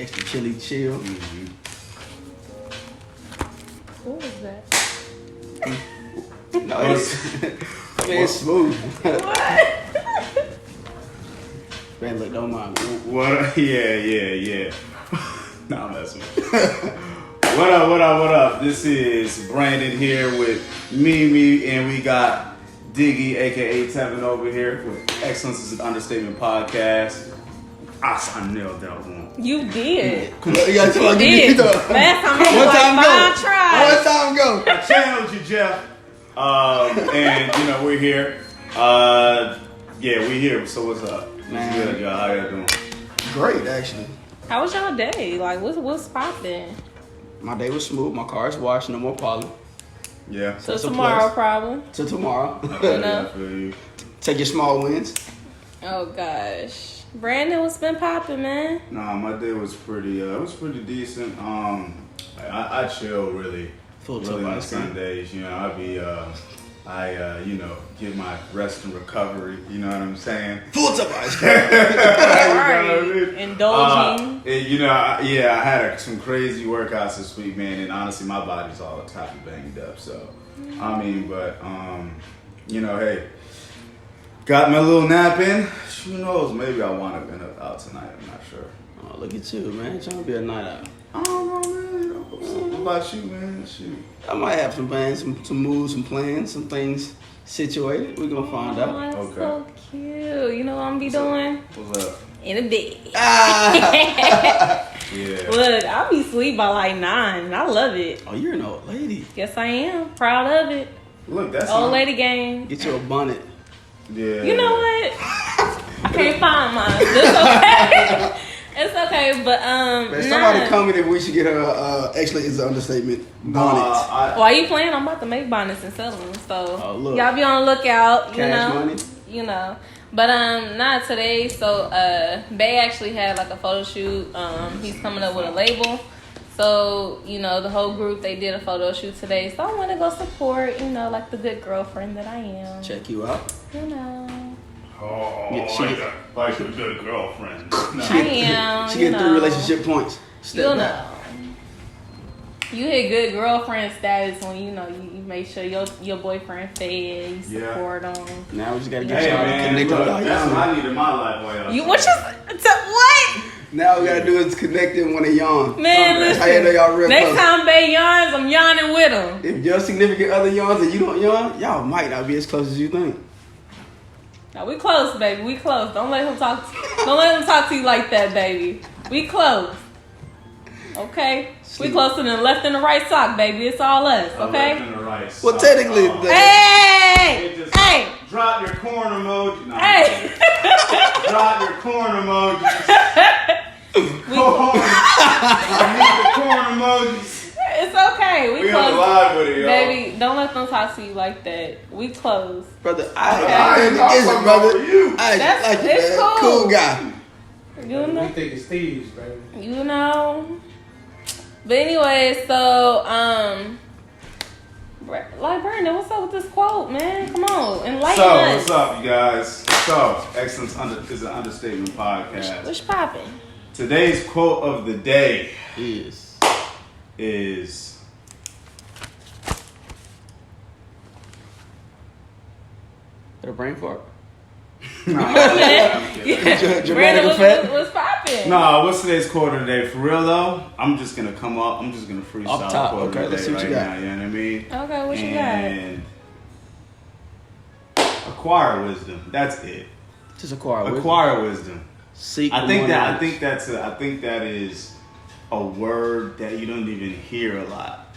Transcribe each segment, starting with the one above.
extra chili chill. Mm-hmm. What was that? No, it's smooth. What? Man, look, don't mind me. What? Yeah. Nah, I'm messing with you. What up? This is Brandon here with me, and we got Diggy, aka Tevin, over here with Excellence is an Understatement Podcast. I nailed that one. You did. You did. Last time I was like 5 tries. One time go. I challenged you, Jeff. And we're here. We're here. So what's up? What's good, y'all? How y'all doing? Great, actually. How was y'all day? Like, what's poppin'? My day was smooth. My car is washed. No more pollen. Yeah. So That's a tomorrow, plus. problem. So tomorrow. I feel you. Take your small wins. Oh gosh, Brandon, what's been poppin', man? Nah, my day was pretty. It was pretty decent. I chill really. Full Really on ice cream. Sundays, I get my rest and recovery. You know what I'm saying? Full tub ice cream. Right. Indulging. I had some crazy workouts this week, man, and honestly, my body's all type of banged up. So, hey, got my little nap in. Who knows? Maybe I want to end up out tonight. I'm not sure. Oh, look at you, man. Trying to be a night out. I don't know, man. What about you, man? Shoot. I might have some plans, some moves, some plans, some things situated. We're going to find out. Oh, that's Okay. so cute. You know what I'm be doing? What's up? In the bed. Yeah. Look, I'll be asleep by like 9. I love it. Oh, you're an old lady. Yes, I am. Proud of it. Look, that's Old not- lady game. Get you a bonnet. Yeah. You know what? I can't find mine. It's okay. It's okay, but Man, somebody commented we should get her, actually, it's an understatement, bonnet. While you playing, I'm about to make bonnets and sell them. So Oh, look. y'all be on the lookout. Cash money. But not today. So Bay actually had like a photo shoot. He's coming up with a label. So the whole group, they did a photo shoot today. So I want to go support. Like the good girlfriend that I am. Check you out. Oh, Yeah, like a good girlfriend. No. I am. She get 3 relationship points. Step back. You hit good girlfriend status when you make sure your boyfriend fed, you support him. Now we just gotta get Hey, y'all man, connected look, with y'all. that's what I need in my life. While y'all What? Now we gotta do is connect them when they yawn. Man, That's how you know y'all real next close. time Bay yawns, I'm yawning with him. If your significant other yawns and you don't yawn, y'all might not be as close as you think. Now we close, baby. We close. Don't let him talk to you like that, baby. We close. Okay? We closer than the left and the right sock, baby. It's all us, okay? Left and the right Well, side. technically, Hey! Hey! Drop your corn emoji. No, Hey! drop your corn emoji. I need the corn emojis. It's okay. We We on close. live with it, y'all. Baby, don't let them talk to you like that. We close. brother, Okay. I ain't against it, brother. I That's- like it, it's man. cool. Cool guy. You know? We think it's thieves, baby. You know. But anyway, so like Brandon, what's up with this quote, man? Come on, enlighten So, us. what's up, you guys? So, Excellence is an Understatement Podcast. What's poppin'? Today's quote of the day Yes. is... Got a brain fart? Come on, man. Dramatic Brandon, effect? what's poppin'? No, what's today's quote of the day? For real, though, I'm just going to freestyle Off top, quote okay, of the let's day see what right you got. now, you know what I mean? Okay, what you got? And acquire wisdom. That's it. Just acquire wisdom. Acquire wisdom. Seek I the think one that is a word that you don't even hear a lot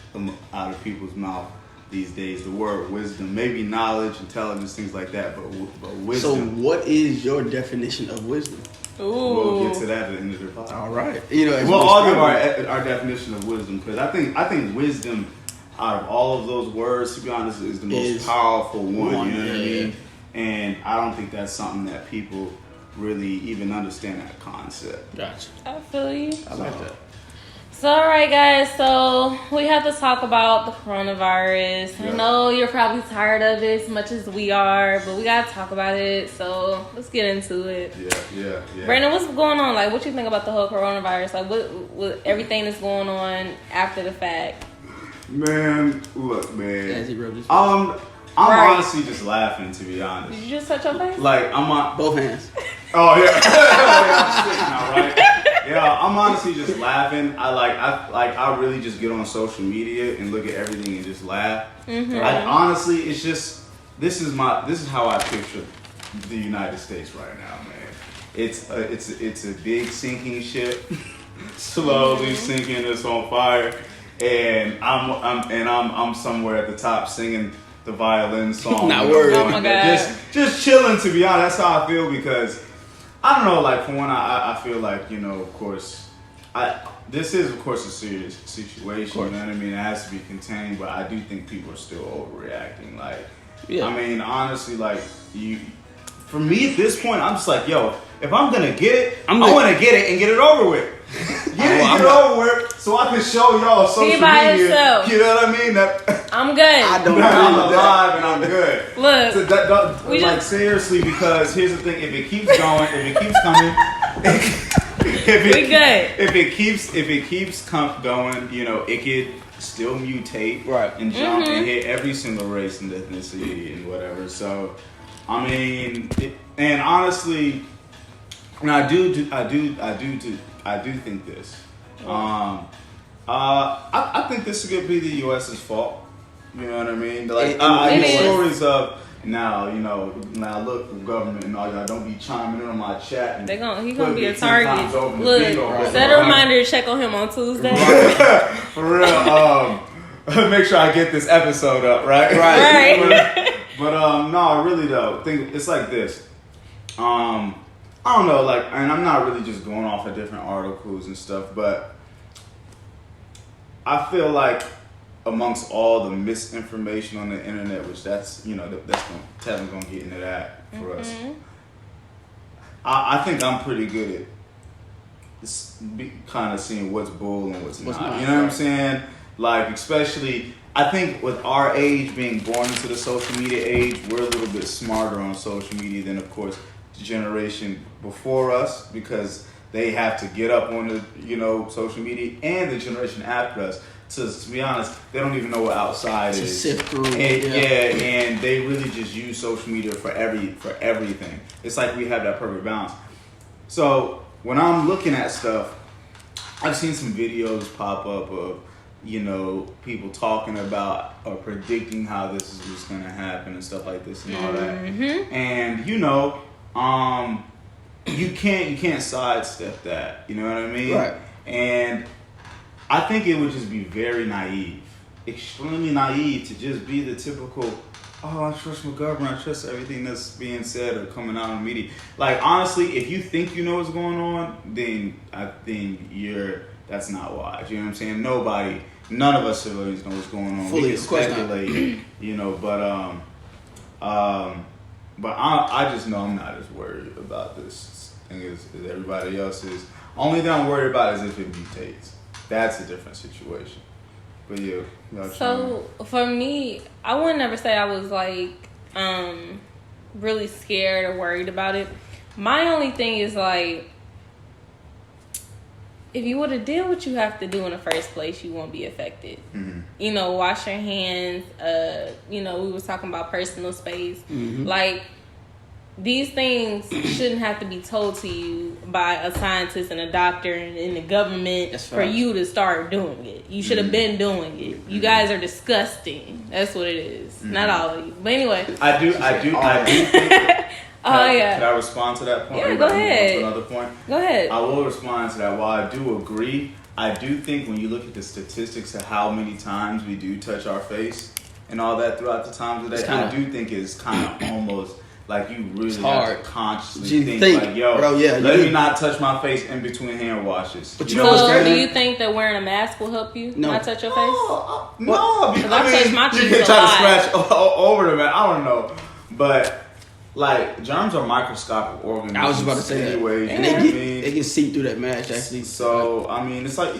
out of people's mouth these days. The word wisdom, maybe knowledge, intelligence, things like that, but So wisdom. what is your definition of wisdom? We'll Ooh. get to that at the end of the podcast. All right. As We'll we all give describe our definition of wisdom, because I think wisdom, out of all of those words, to be honest, is the Is most powerful one. You know what I yeah. mean? And I don't think that's something that people really even understand that concept. Gotcha. I feel you. I like that. So, all right, guys. So, we have to talk about the coronavirus. Yeah. I know you're probably tired of it as much as we are, but we got to talk about it. So, let's get into it. Yeah. Brandon, what's going on? Like, what you think about the whole coronavirus? Like, what everything that's going on after the fact? Man, look, man. As he rubbed his face. I'm Right. honestly just laughing, to be honest. Did you just touch your face? Like, I'm on. Both hands. Oh yeah. I'm sick now, right? Yeah, I'm honestly just laughing. I really just get on social media and look at everything and just laugh. Mm-hmm. Honestly, it's just this is how I picture the United States right now, man. It's a big sinking ship, slowly sinking. It's on fire, and I'm somewhere at the top singing the violin song. Not worried. Oh my God. Just chilling, to be honest. That's how I feel, because I don't know, like, for one, I feel like, you know, of course, this is, of course, a serious situation, you know what I mean? It has to be contained, but I do think people are still overreacting. Like, Yeah. I mean, honestly, like, for me at this point, I'm just like, yo, if I'm gonna get it, I want to get it and get it over with. Get it over with, so I can show y'all social by media. yourself. You know what I mean? That I'm good. I don't I'm agree with that. alive and I'm good. Look, So that, we like, just- seriously, because here's the thing: if it keeps going, if it keeps coming, we good. If it keeps going, you know, it could still mutate, Right. and jump and hit every single race and ethnicity and whatever. So, I mean, and honestly, and I do think this. I think this could be the U.S.'s fault. You know what I mean? Like, I It hear is. stories of now look, the government and all y'all don't be chiming in on my chat. And He's gonna put be me a 10 times target. over the Look, bingo. set a reminder to check on him on Tuesday. For real. Make sure I get this episode up, right? Right. But no, really though, think it's like this. I don't know, like, and I'm not really just going off of different articles and stuff, but I feel like amongst all the misinformation on the internet, which Tevin's gonna get into that for us. I think I'm pretty good at kind of seeing what's bull and what's not. You know what I'm saying? Like, especially, I think with our age, being born into the social media age, we're a little bit smarter on social media than, of course, the generation before us, because they have to get up on the, social media, and the generation after us. To be honest, they don't even know what outside To is. sift through. And, and they really just use social media for everything. It's like we have that perfect balance. So when I'm looking at stuff, I've seen some videos pop up of, people talking about or predicting how this is just going to happen and stuff like this and all that. And you can't sidestep that. You know what I mean? Right. And I think it would just be very naive, extremely naive, to just be the typical, I trust my government, I trust everything that's being said or coming out in the media. Like, honestly, if you think you know what's going on, then I think that's not wise. You know what I'm saying? None of us civilians know what's going on. Fully, We can of course not. speculate, but I just know I'm not as worried about this thing as everybody else is. Only thing I'm worried about is if it mutates. That's a different situation. But yeah. So for me, I would never say I was like really scared or worried about it. My only thing is like, if you would have did what you have to do in the first place, you won't be affected. Wash your hands. We was talking about personal space. Like, these things shouldn't have to be told to you by a scientist and a doctor and in the government for you to start doing it. You should have been doing it. You guys are disgusting. That's what it is. Not all of you. But anyway. I do think Yeah. Can I respond to that point? Yeah, go ahead. Another point? Go ahead. I will respond to that. While I do agree, I do think when you look at the statistics of how many times we do touch our face and all that throughout the times of the day, I do think it's kind of almost like you really have to consciously think like, yo, bro, let me not touch my face in between hand washes. But you know what I'm So, saying? do you think that wearing a mask will help you not touch your face? No, Because I touch my you cheeks can a try lot. to scratch over them, man. I don't know, but like germs are microscopic organisms. I was about to say that. Anyways, And they can seep through that mask actually. So I mean, it's like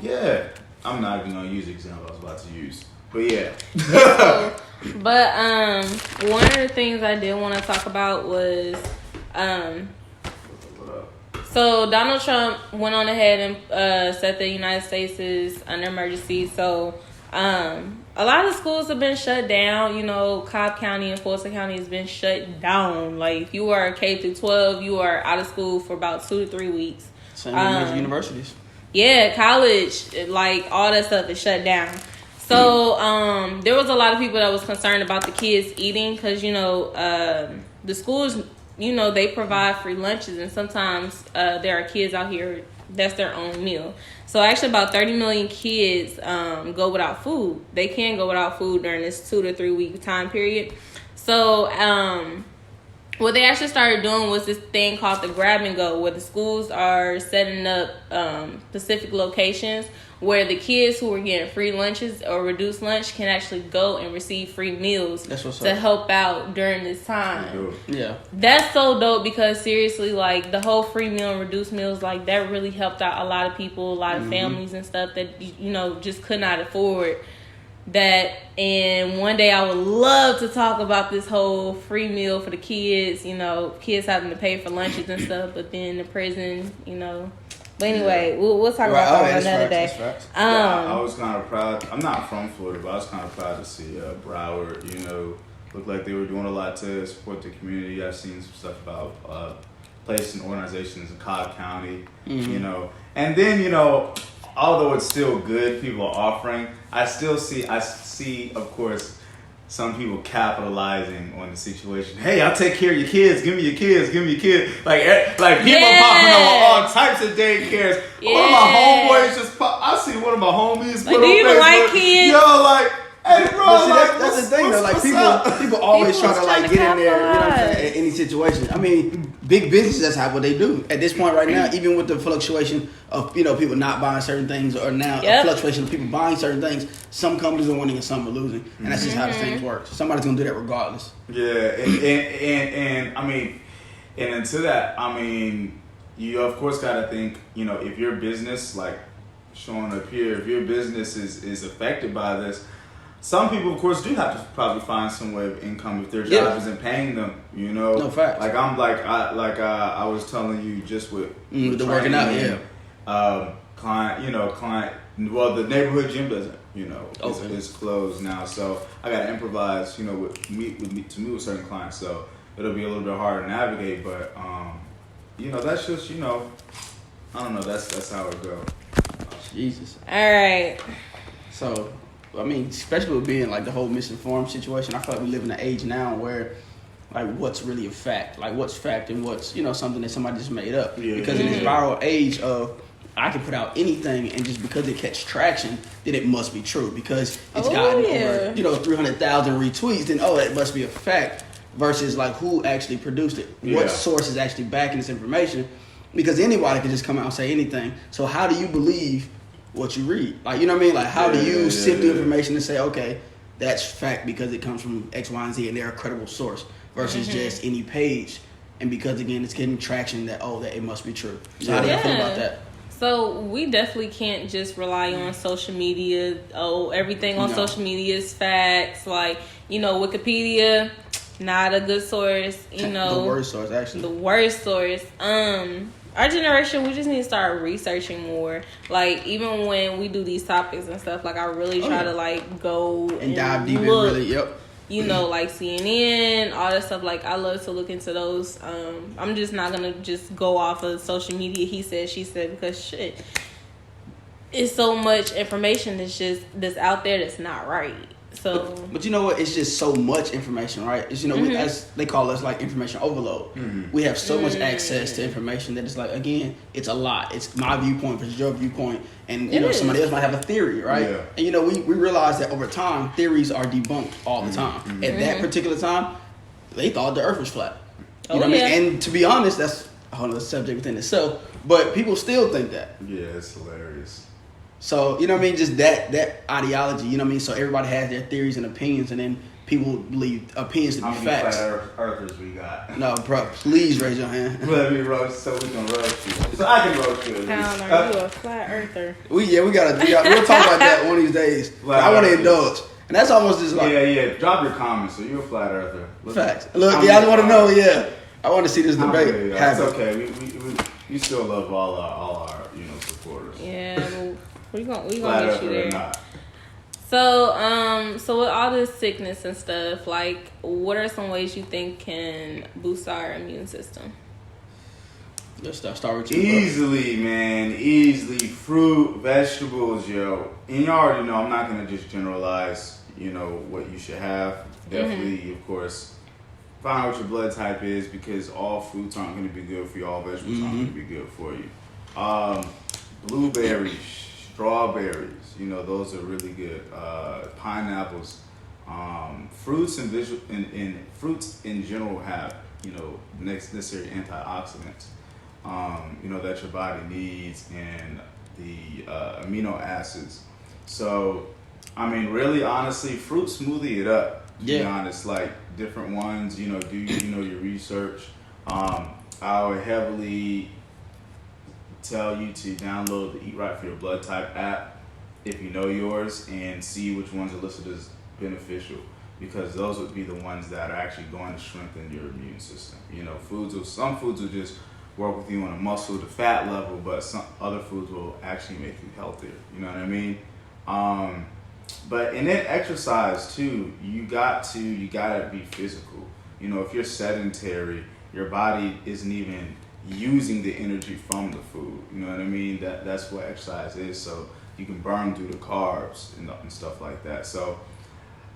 yeah. I'm not even gonna use the example I was about to use, but yeah. But one of the things I did want to talk about was so Donald Trump went on ahead and said the United States is under emergency. So a lot of schools have been shut down. You know, Cobb County and Fulton County has been shut down. Like if you are K through 12, you are out of school for about 2 to 3 weeks. Same with major universities. Yeah, college, like all that stuff is shut down. So there was a lot of people that was concerned about the kids eating because, you know, the schools, you know, they provide free lunches. And sometimes there are kids out here that's their own meal. So actually about 30 million kids go without food. They can go without food during this 2 to 3 week time period. So what they actually started doing was this thing called the grab and go, where the schools are setting up specific locations where the kids who are getting free lunches or reduced lunch can actually go and receive free meals to help out during this time. Yeah. That's so dope because seriously, like the whole free meal and reduced meals, like that really helped out a lot of people, a lot of families and stuff that, you know, just could not afford that. And one day I would love to talk about this whole free meal for the kids, you know, kids having to pay for lunches and stuff, but then the prison, you know. But anyway, we'll talk about that another day. I was kind of proud. I'm not from Florida, but I was kind of proud to see Broward, you know, looked like they were doing a lot to support the community. I've seen some stuff about places and organizations in Cobb County, you know. And then, you know, although it's still good, people are offering, I see, of course, some people capitalizing on the situation. Hey, I'll take care of your kids. Give me your kids. Like people popping up on all types of daycares. Yeah. One of my homeboys just I see one of my homies. Like, do you even like kids? Yo, like, hey, bro. But see, like, that's the thing, though. Like, people always try to, like, get in there, you know what I'm saying, in any situation. I mean, big businesses, that's what they do. At this point right now, even with the fluctuation of, you know, people not buying certain things, or now a fluctuation of people buying certain things, some companies are winning and some are losing. And that's just how this thing works. Somebody's going to do that regardless. Yeah, and I mean, and into that, I mean, you of course got to think, you know, if your business, like showing up here, if your business is affected by this, some people, of course, do have to probably find some way of income if their job isn't paying them. You know, no facts. Like I was telling you, just with the working out, client. Well, the neighborhood gym doesn't, you know, is closed now. So I got to improvise, you know, to meet with certain clients. So it'll be a little bit harder to navigate, but you know, that's just, you know, I don't know. That's how it goes. Jesus. All right. So, I mean, especially with being like the whole misinformed situation, I feel like we live in an age now where, like, what's really a fact? Like, what's fact and what's, you know, something that somebody just made up? Yeah. Because in this viral age of, I can put out anything, and just because it catch traction, then it must be true. Because it's gotten over, you know, 300,000 retweets, then, it must be a fact. Versus, like, who actually produced it? Yeah. What source is actually backing this information? Because anybody can just come out and say anything. So how do you believe what you read? Like, you know what I mean? Like, how do you sift the information and say, okay, that's fact because it comes from X, Y, and Z, and they're a credible source, versus just any page. And because, again, it's getting traction that it must be true. So how do you feel about that? So we definitely can't just rely on social media. Everything on social media is facts. Like, you know, Wikipedia, not a good source. You know, the worst source, actually. The worst source. Our generation, we just need to start researching more. Like, even when we do these topics and stuff, like, I really try to, like, go and dive deep look, and really, you know, like CNN, all that stuff. Like, I love to look into those. I'm just not going to just go off of social media, he said, she said, because shit, it's so much information that's out there that's not right. So, but you know what? It's just so much information, right? It's, you know, as they call us, like, information overload. We have so much access to information that it's like, again, it's a lot. It's my viewpoint versus your viewpoint, and you know, somebody else might have a theory, right? Yeah. And you know, we realize that over time, theories are debunked all the time. At that particular time, they thought the Earth was flat. You know what I mean? And to be honest, that's a whole other subject within itself. But people still think that. Yeah, it's hilarious. So, you know what I mean? Just that ideology, you know what I mean? So everybody has their theories and opinions, and then people believe opinions to be How many facts. flat earthers we got? No, bro, please raise your hand. Let me roast so we can roast you. So I can roast you. Pound, are you a flat earther? We'll talk about that one of these days. I want to indulge. And that's almost just like... Yeah. Drop your comments. So you're a flat earther. Facts. Look, I just want to know, I want to see this debate happen. It's okay. We still love all our supporters. Yeah, well, we gonna Flat get you earther or there. not. So with all this sickness and stuff, like, what are some ways you think can boost our immune system? Let's start with you. Easily, man. Easily. Fruit, vegetables, yo. And you already know I'm not going to just generalize, what you should have. Definitely, of course, find out what your blood type is because all fruits aren't going to be good for you. All vegetables aren't going to be good for you. Blueberries, strawberries, those are really good. Pineapples. Fruits and fruits in general have, necessary antioxidants. That your body needs and the amino acids. So, really, honestly, fruit smoothie it up. To be honest, like different ones, do your research. I would heavily tell you to download the Eat Right for Your Blood Type app if you know yours and see which ones are listed as beneficial because those would be the ones that are actually going to strengthen your immune system. Some foods will just work with you on a muscle to fat level, but some other foods will actually make you healthier. You know what I mean? And then exercise too. You gotta be physical. If you're sedentary, your body isn't even using the energy from the food. You know what I mean? That's what exercise is. So you can burn through the carbs and stuff like that. So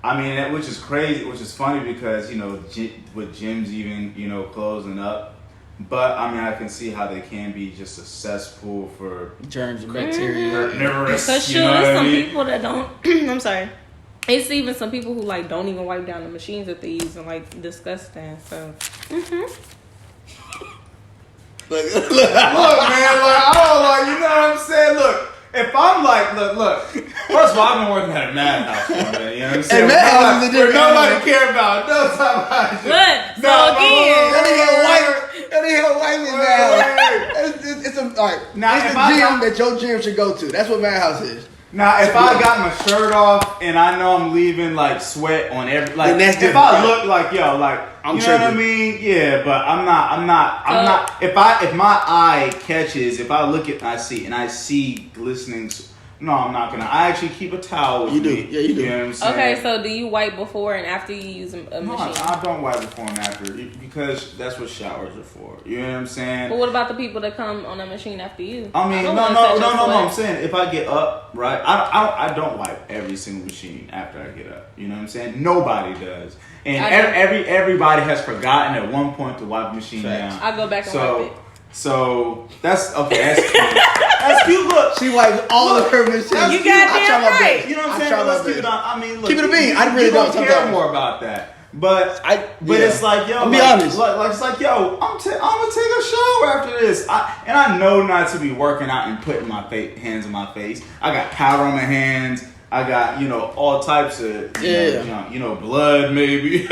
which is crazy, which is funny because with gyms even closing up. But I can see how they can be just a cesspool for germs and bacteria. Because there's some people that don't. I'm sorry. It's even some people who don't even wipe down the machines that they use and disgusting. So. Look, man. I don't what I'm saying. Look. If I'm look. First of all, I've been working at a madhouse for a minute. You know what I'm saying? And madhouse is a different nobody care about. No time about it. Look. So again. That ain't white madhouse. It's a gym that your gym should go to. That's what madhouse is. Now, if I got my shirt off and I know I'm leaving sweat on every if I look I'm you know what I mean? Yeah, but I'm not. If my eye catches, if I look at and I see glistening. No, I'm not gonna. I actually keep a towel with me. Yeah, you do. You know what I'm saying? Okay, so do you wipe before and after you use a machine? I don't wipe before and after because that's what showers are for. You know what I'm saying? But what about the people that come on a machine after you? No. I'm saying if I get up, right? I don't wipe every single machine after I get up. You know what I'm saying? Nobody does, and everybody has forgotten at one point to wipe the machine down. I go back and wipe it. So that's okay. That's cute. That's cute. Look, she wipes all of her machines. You got right. You know what I'm saying? Let's keep it on. Look, keep it a bean. I really don't care more about that. But it's I'll be honest. It's I'm gonna take a shower after this. I know not to be working out and putting my hands on my face. I got powder on my hands. I got all types of junk. Blood maybe.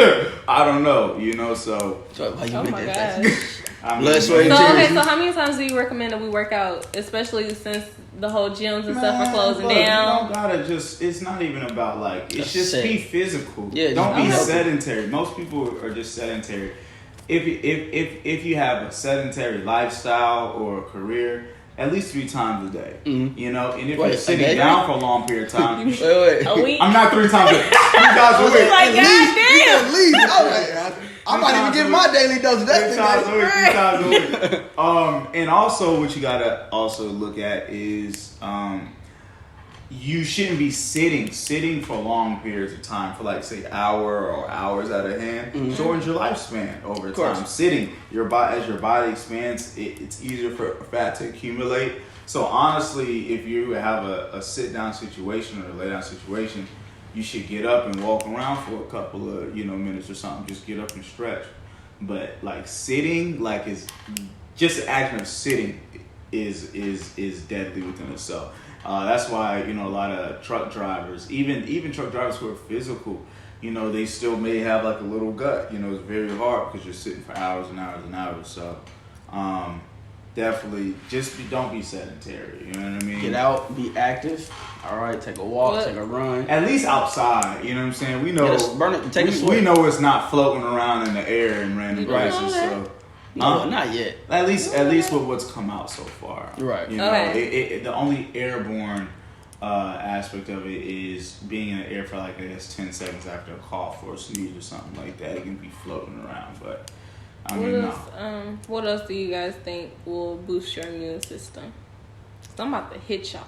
I don't know. So why you oh my gosh. Blood, sweat, so how many times do you recommend that we work out, especially since the whole gyms and stuff are closing down? You don't gotta it's not even about it's just be physical. Yeah, don't be sedentary. Most people are just sedentary. If you have a sedentary lifestyle or a career, at least 3 times a day. Mm-hmm. And if you're sitting down for a long period of time, wait. A week? I'm not 3 times a week. 3 times a week. Like, goddamn. At least. I'm not even getting my daily dose of that 3 times a week. And also, what you gotta also look at is you shouldn't be sitting for long periods of time for say hour or hours at a hand. Mm-hmm. Shortens your lifespan over time. Sitting as your body expands, it's easier for fat to accumulate. So honestly, if you have a sit down situation or a lay down situation, you should get up and walk around for a couple of minutes or something. Just get up and stretch. But sitting, is just the action of sitting is deadly within itself. That's why, a lot of truck drivers, even truck drivers who are physical, they still may have like a little gut. It's very hard because you're sitting for hours and hours and hours. So, definitely don't be sedentary. You know what I mean? Get out, be active. All right, take a walk, take a run. At least outside. You know what I'm saying? We know. Take a swim. We know it's not floating around in the air in random places. So. No, not yet. At least with what's come out so far. Right. The only airborne aspect of it is being in the air for like, I guess, 10 seconds after a cough or a sneeze or something like that. It can be floating around, but what else do you guys think will boost your immune system? So I'm about to hit y'all.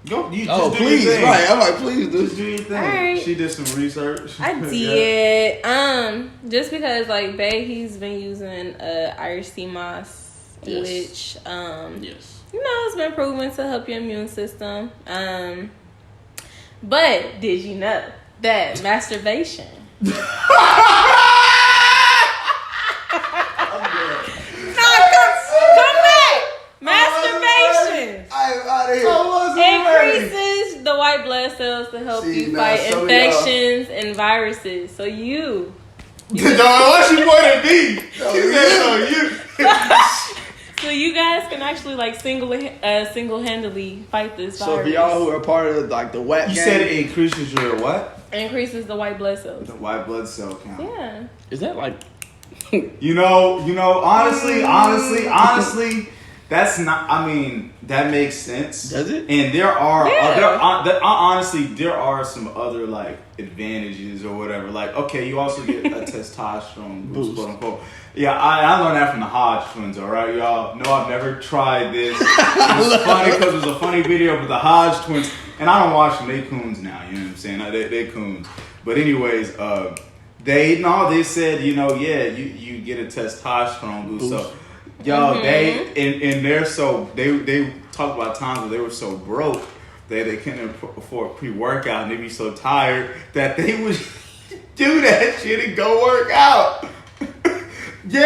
Please, right? I'm like, please do your thing. Right. She did some research. I did. Just because like Bae, he's been using Irish sea moss, which it's been proven to help your immune system. But did you know that masturbation? Masturbation increases the white blood cells to help you fight infections and viruses. So you why she pointed me? She said, you. So you guys can actually like single-handedly fight this virus. So for y'all who are part of like the WAP you gang, said it increases your what? Increases the white blood cells. The white blood cell count. Yeah. Is that like? Honestly, that's not. I mean, that makes sense. Does it? And there are some other like advantages or whatever. Like, okay, you also get a testosterone boost, quote unquote. Yeah, I learned that from the Hodge twins. All right, y'all. No, I've never tried this. It was funny because it was a funny video with the Hodge twins, and I don't watch them. They coons now. You know what I'm saying? They coons. But anyways, they said you get a testosterone boost. So, y'all, they talk about times where they were so broke that they couldn't afford pre-workout, and they'd be so tired that they would do that shit and go work out. Bro.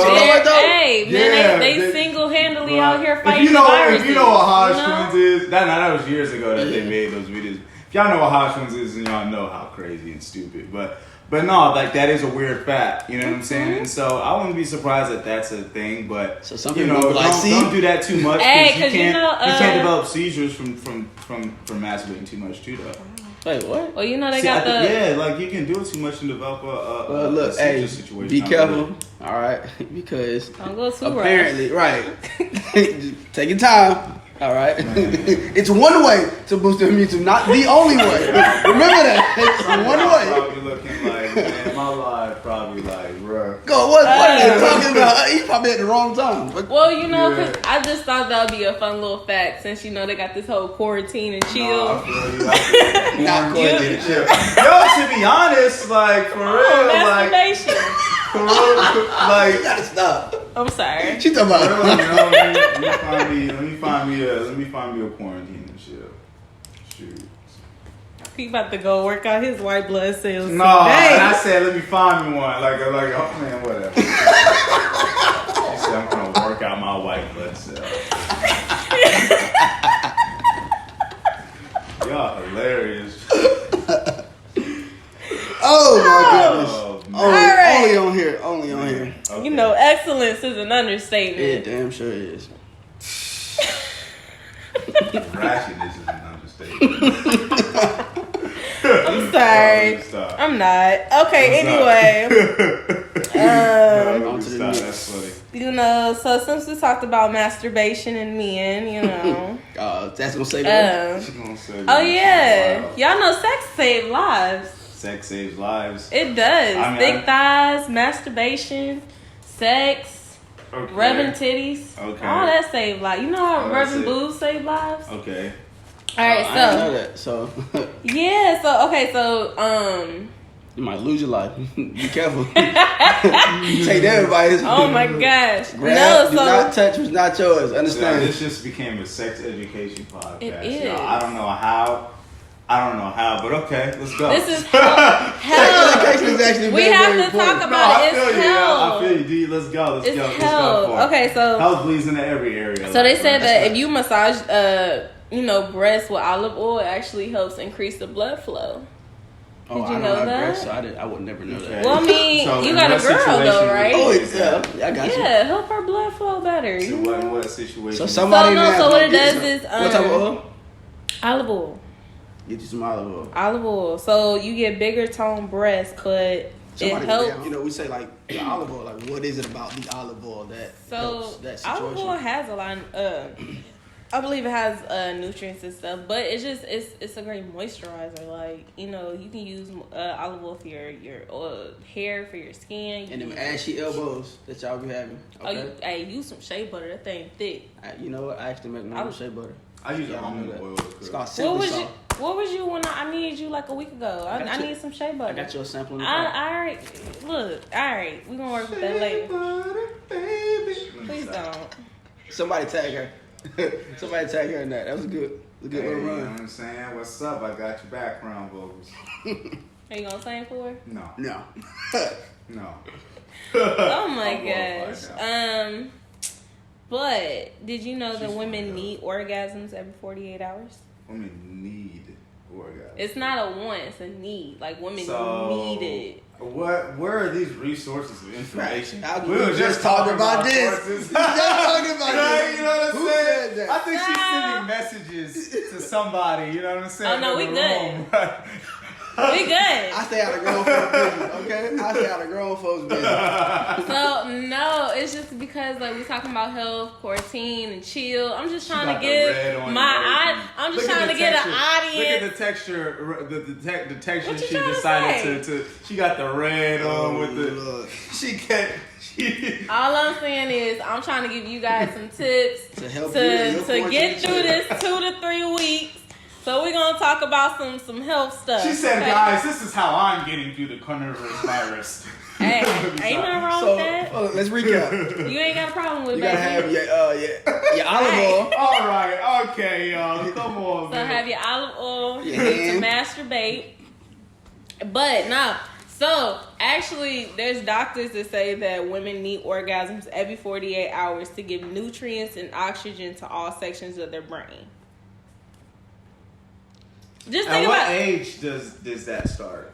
Hey, man, they single-handedly out here fighting the viruses. If you know what Hodge twins is, that was years ago that they made those videos. If y'all know what Hodge twins is, then y'all know how crazy and stupid. But no, like that is a weird fact. You know what I'm saying? And so I wouldn't be surprised that that's a thing. But so some people don't do that too much. Hey, you can't develop seizures from masturbating too much too, though. Wait, what? Well, they got like you can do it too much and develop a situation. Be careful, all right? Because don't go too apparently, right? Take your time, all right? It's one way to boost the immune system, not the only way. Remember that. It's one way. Probably looking like, man, my life probably like, bro. Go, what are you talking about? You probably at the wrong time. Well, because I just thought that would be a fun little fact since they got this whole quarantine and chill. I feel you. Not quarantine and chill. Yo, to be honest, like for real, masturbation. For real, like you gotta stop. I'm sorry. She talking about. Let me find me a quarantine and chill. Shoot. He about to go work out his white blood cells. No, and I said let me find me one. Like, oh man, whatever. She said I'm gonna work out my white blood cells. Y'all hilarious. Oh my goodness. Right. Only on here. Okay. Excellence is an understatement. It damn sure is. Rashiness is an understatement. I'm sorry. I'm not. Okay, anyway. That's funny. So since we talked about masturbation and men, that's gonna save it. Oh yeah. Y'all know sex saves lives. Sex saves lives. It does. Big thighs, masturbation, sex, rubbing titties. Okay. All that save lives. You know how rubbing boobs save lives? Okay. All right, I didn't know that. So yeah, you might lose your life. Be careful. Take everybody's. Oh my gosh. Do not touch what's not yours. Understand? This just became a sex education podcast. It is. I don't know how I don't know how, but okay, let's go. This is health. Education is actually We very, have very to important. talk about it. It's health. I feel you, D. Let's go. Let's It's go. health. Let's go for it. Okay, so health bleeds into every area. So they said that if you massage, breasts with olive oil, it actually helps increase the blood flow. Oh, Did you I know don't have that? breasts, so I would never know that. Well, I mean, So you in got a what girl situation though, would right? you Oh, use that? yeah, I got you. Yeah, help her blood flow better. So You what, know? what situation? So somebody So what it does is what type of oil? olive oil. Get you some olive oil. Olive oil. So you get bigger toned breasts, but Somebody, it helps. you know, we say like the olive oil. Like, what is it about the olive oil that helps that situation? Olive oil has a lot. I believe it has nutrients and stuff, but it's a great moisturizer. Like, you know, you can use olive oil for your hair, for your skin. And them ashy elbows that y'all be having. Okay. I use some shea butter. That thing thick. You know what? I actually make my own shea butter. I use Y'all almond know that. oil. It's called What Simply was Soft. What was you when I needed you like a week ago? I got you. need some shea butter. I got you a sample in the All car. right, look. All right, we're gonna work with that later. Please don't. Somebody tag her. Somebody tag her in that. That was a good Hey, little you know run. what I'm saying? What's up? I got your background vocals. Are you gonna sing for her? No. No. No. Oh my I'm gonna gosh. find But did you know that She's women fine, need orgasms every 48 hours? Women need orgasm. It's not a want, it's a need. Like women need it. Where are these resources of information? Right. We were just talking about this. Just talking about this. You know what I'm Who saying? said that? I think she's sending messages to somebody. You know what I'm saying? Oh, no, we In the good. room, right? We good. I stay out of grown folks' business, okay? I stay out of grown folks' business. So no, it's just because like we talking about health, quarantine, and chill. I'm just trying got to the red get on my it. I'm just Look at trying the to get an texture. audience. Look at the texture, the texture What you she trying to decided to. She got the red on with the. Lord. She can't. All I'm saying is I'm trying to give you guys some tips To help you in your to get quarantine through trip. this 2 to 3 weeks. So we're gonna talk about some health stuff. She said, okay? "Guys, this is how I'm getting through the coronavirus." Hey, ain't nothing wrong with that. Let's recap. You ain't got a problem with You it, gotta baby. have your olive oil. All right, okay, y'all, come on, So man. have your olive oil Your to hand. masturbate. But no, so actually there's doctors that say that women need orgasms every 48 hours to give nutrients and oxygen to all sections of their brain. Just At think what about age does that start?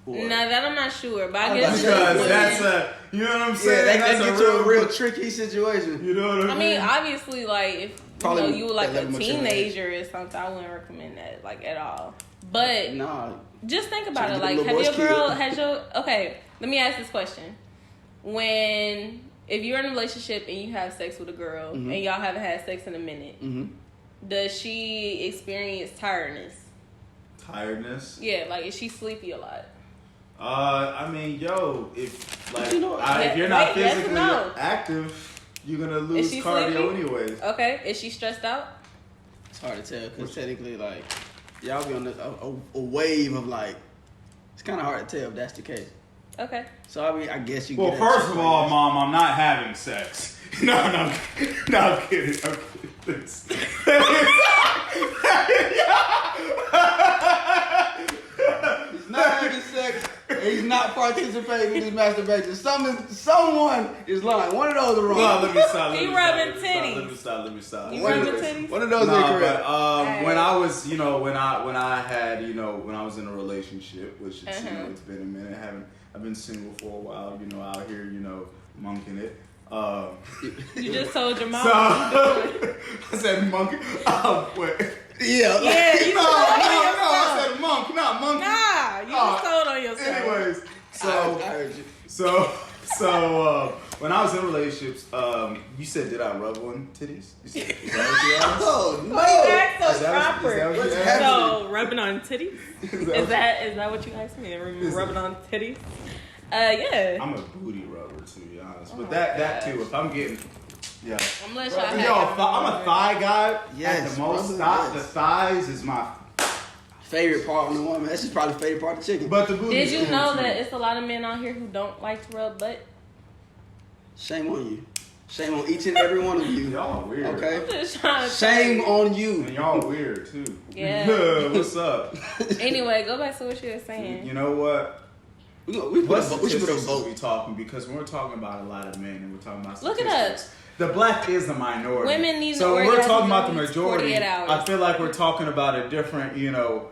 No, that I'm not sure, but I I'm guess not it's sure. just Because women. that's a, you know what I'm Yeah, saying? that That's get to a real tricky situation. You know what I mean? I mean, obviously, like if Probably you were like a 11 months of age. teenager or something, I wouldn't recommend that like at all. But Nah. just think about Trying it. to get Like, the have little your boy's girl kid. has your okay? Let me ask this question: if you're in a relationship and you have sex with a girl Mm-hmm. and y'all haven't had sex in a minute, does she experience tiredness? Tiredness. Yeah, like is she sleepy a lot? I mean, yo, if like You know, if you're not wait, yes or physically no? active, you're gonna Is lose she cardio sleepy? anyways. Okay, is she stressed out? It's hard to tell because technically, like, y'all be on a wave of like. It's kind of hard to tell if that's the case. Okay. So I mean, I guess you. Well, get first that of all, Mom, I'm not having sex. No, I'm kidding. I'm kidding. He's not having sex. And he's not participating in his masturbation. Someone is lying. One of those are wrong. No, let me stop. He rubbing titties. Let me stop. You One rubbing of those- titties? One of those Nah, are correct. but when I was, when I was in a relationship, which it's, it's been a minute. I've been single for a while. Out here, monking it. You just told your mom. So what you doing. I said monkey. Wait. Yeah. Yeah, you No, just told on I yourself. said monk, not monkey. Nah, you just told on yourself. Anyways, I heard you. so when I was in relationships, you said, did I rub on titties? You said, is that what you asked? Oh no. That's so Is that what proper. you What's asked? So rubbing on titties? Is Is that what you asked me? Rubbing on titties? Yeah. I'm a booty rubber, to be honest. Oh But my that gosh. too, if I'm getting, yeah. I'm gonna let y'all Yo, have I'm a thigh guy. Yes, At the most, brother, yes. the thighs is my. Favorite part on the woman. That's just probably the favorite part of the chicken. But the booty. Did you know that it's a lot of men out here who don't like to rub butt? Shame on you. Shame on each and every one of you. Y'all weird. Okay. I'm just trying to Shame on you. And y'all weird too. Yeah. What's up? Anyway, go back to what you were saying. You know what? We What should put a statistics vote. we talking, because when we're talking about a lot of men and we're talking about Look statistics, it up. the black is the minority. Women need so when orgasms we're talking about the in at least majority, 48 hours. I feel like we're talking about a different, a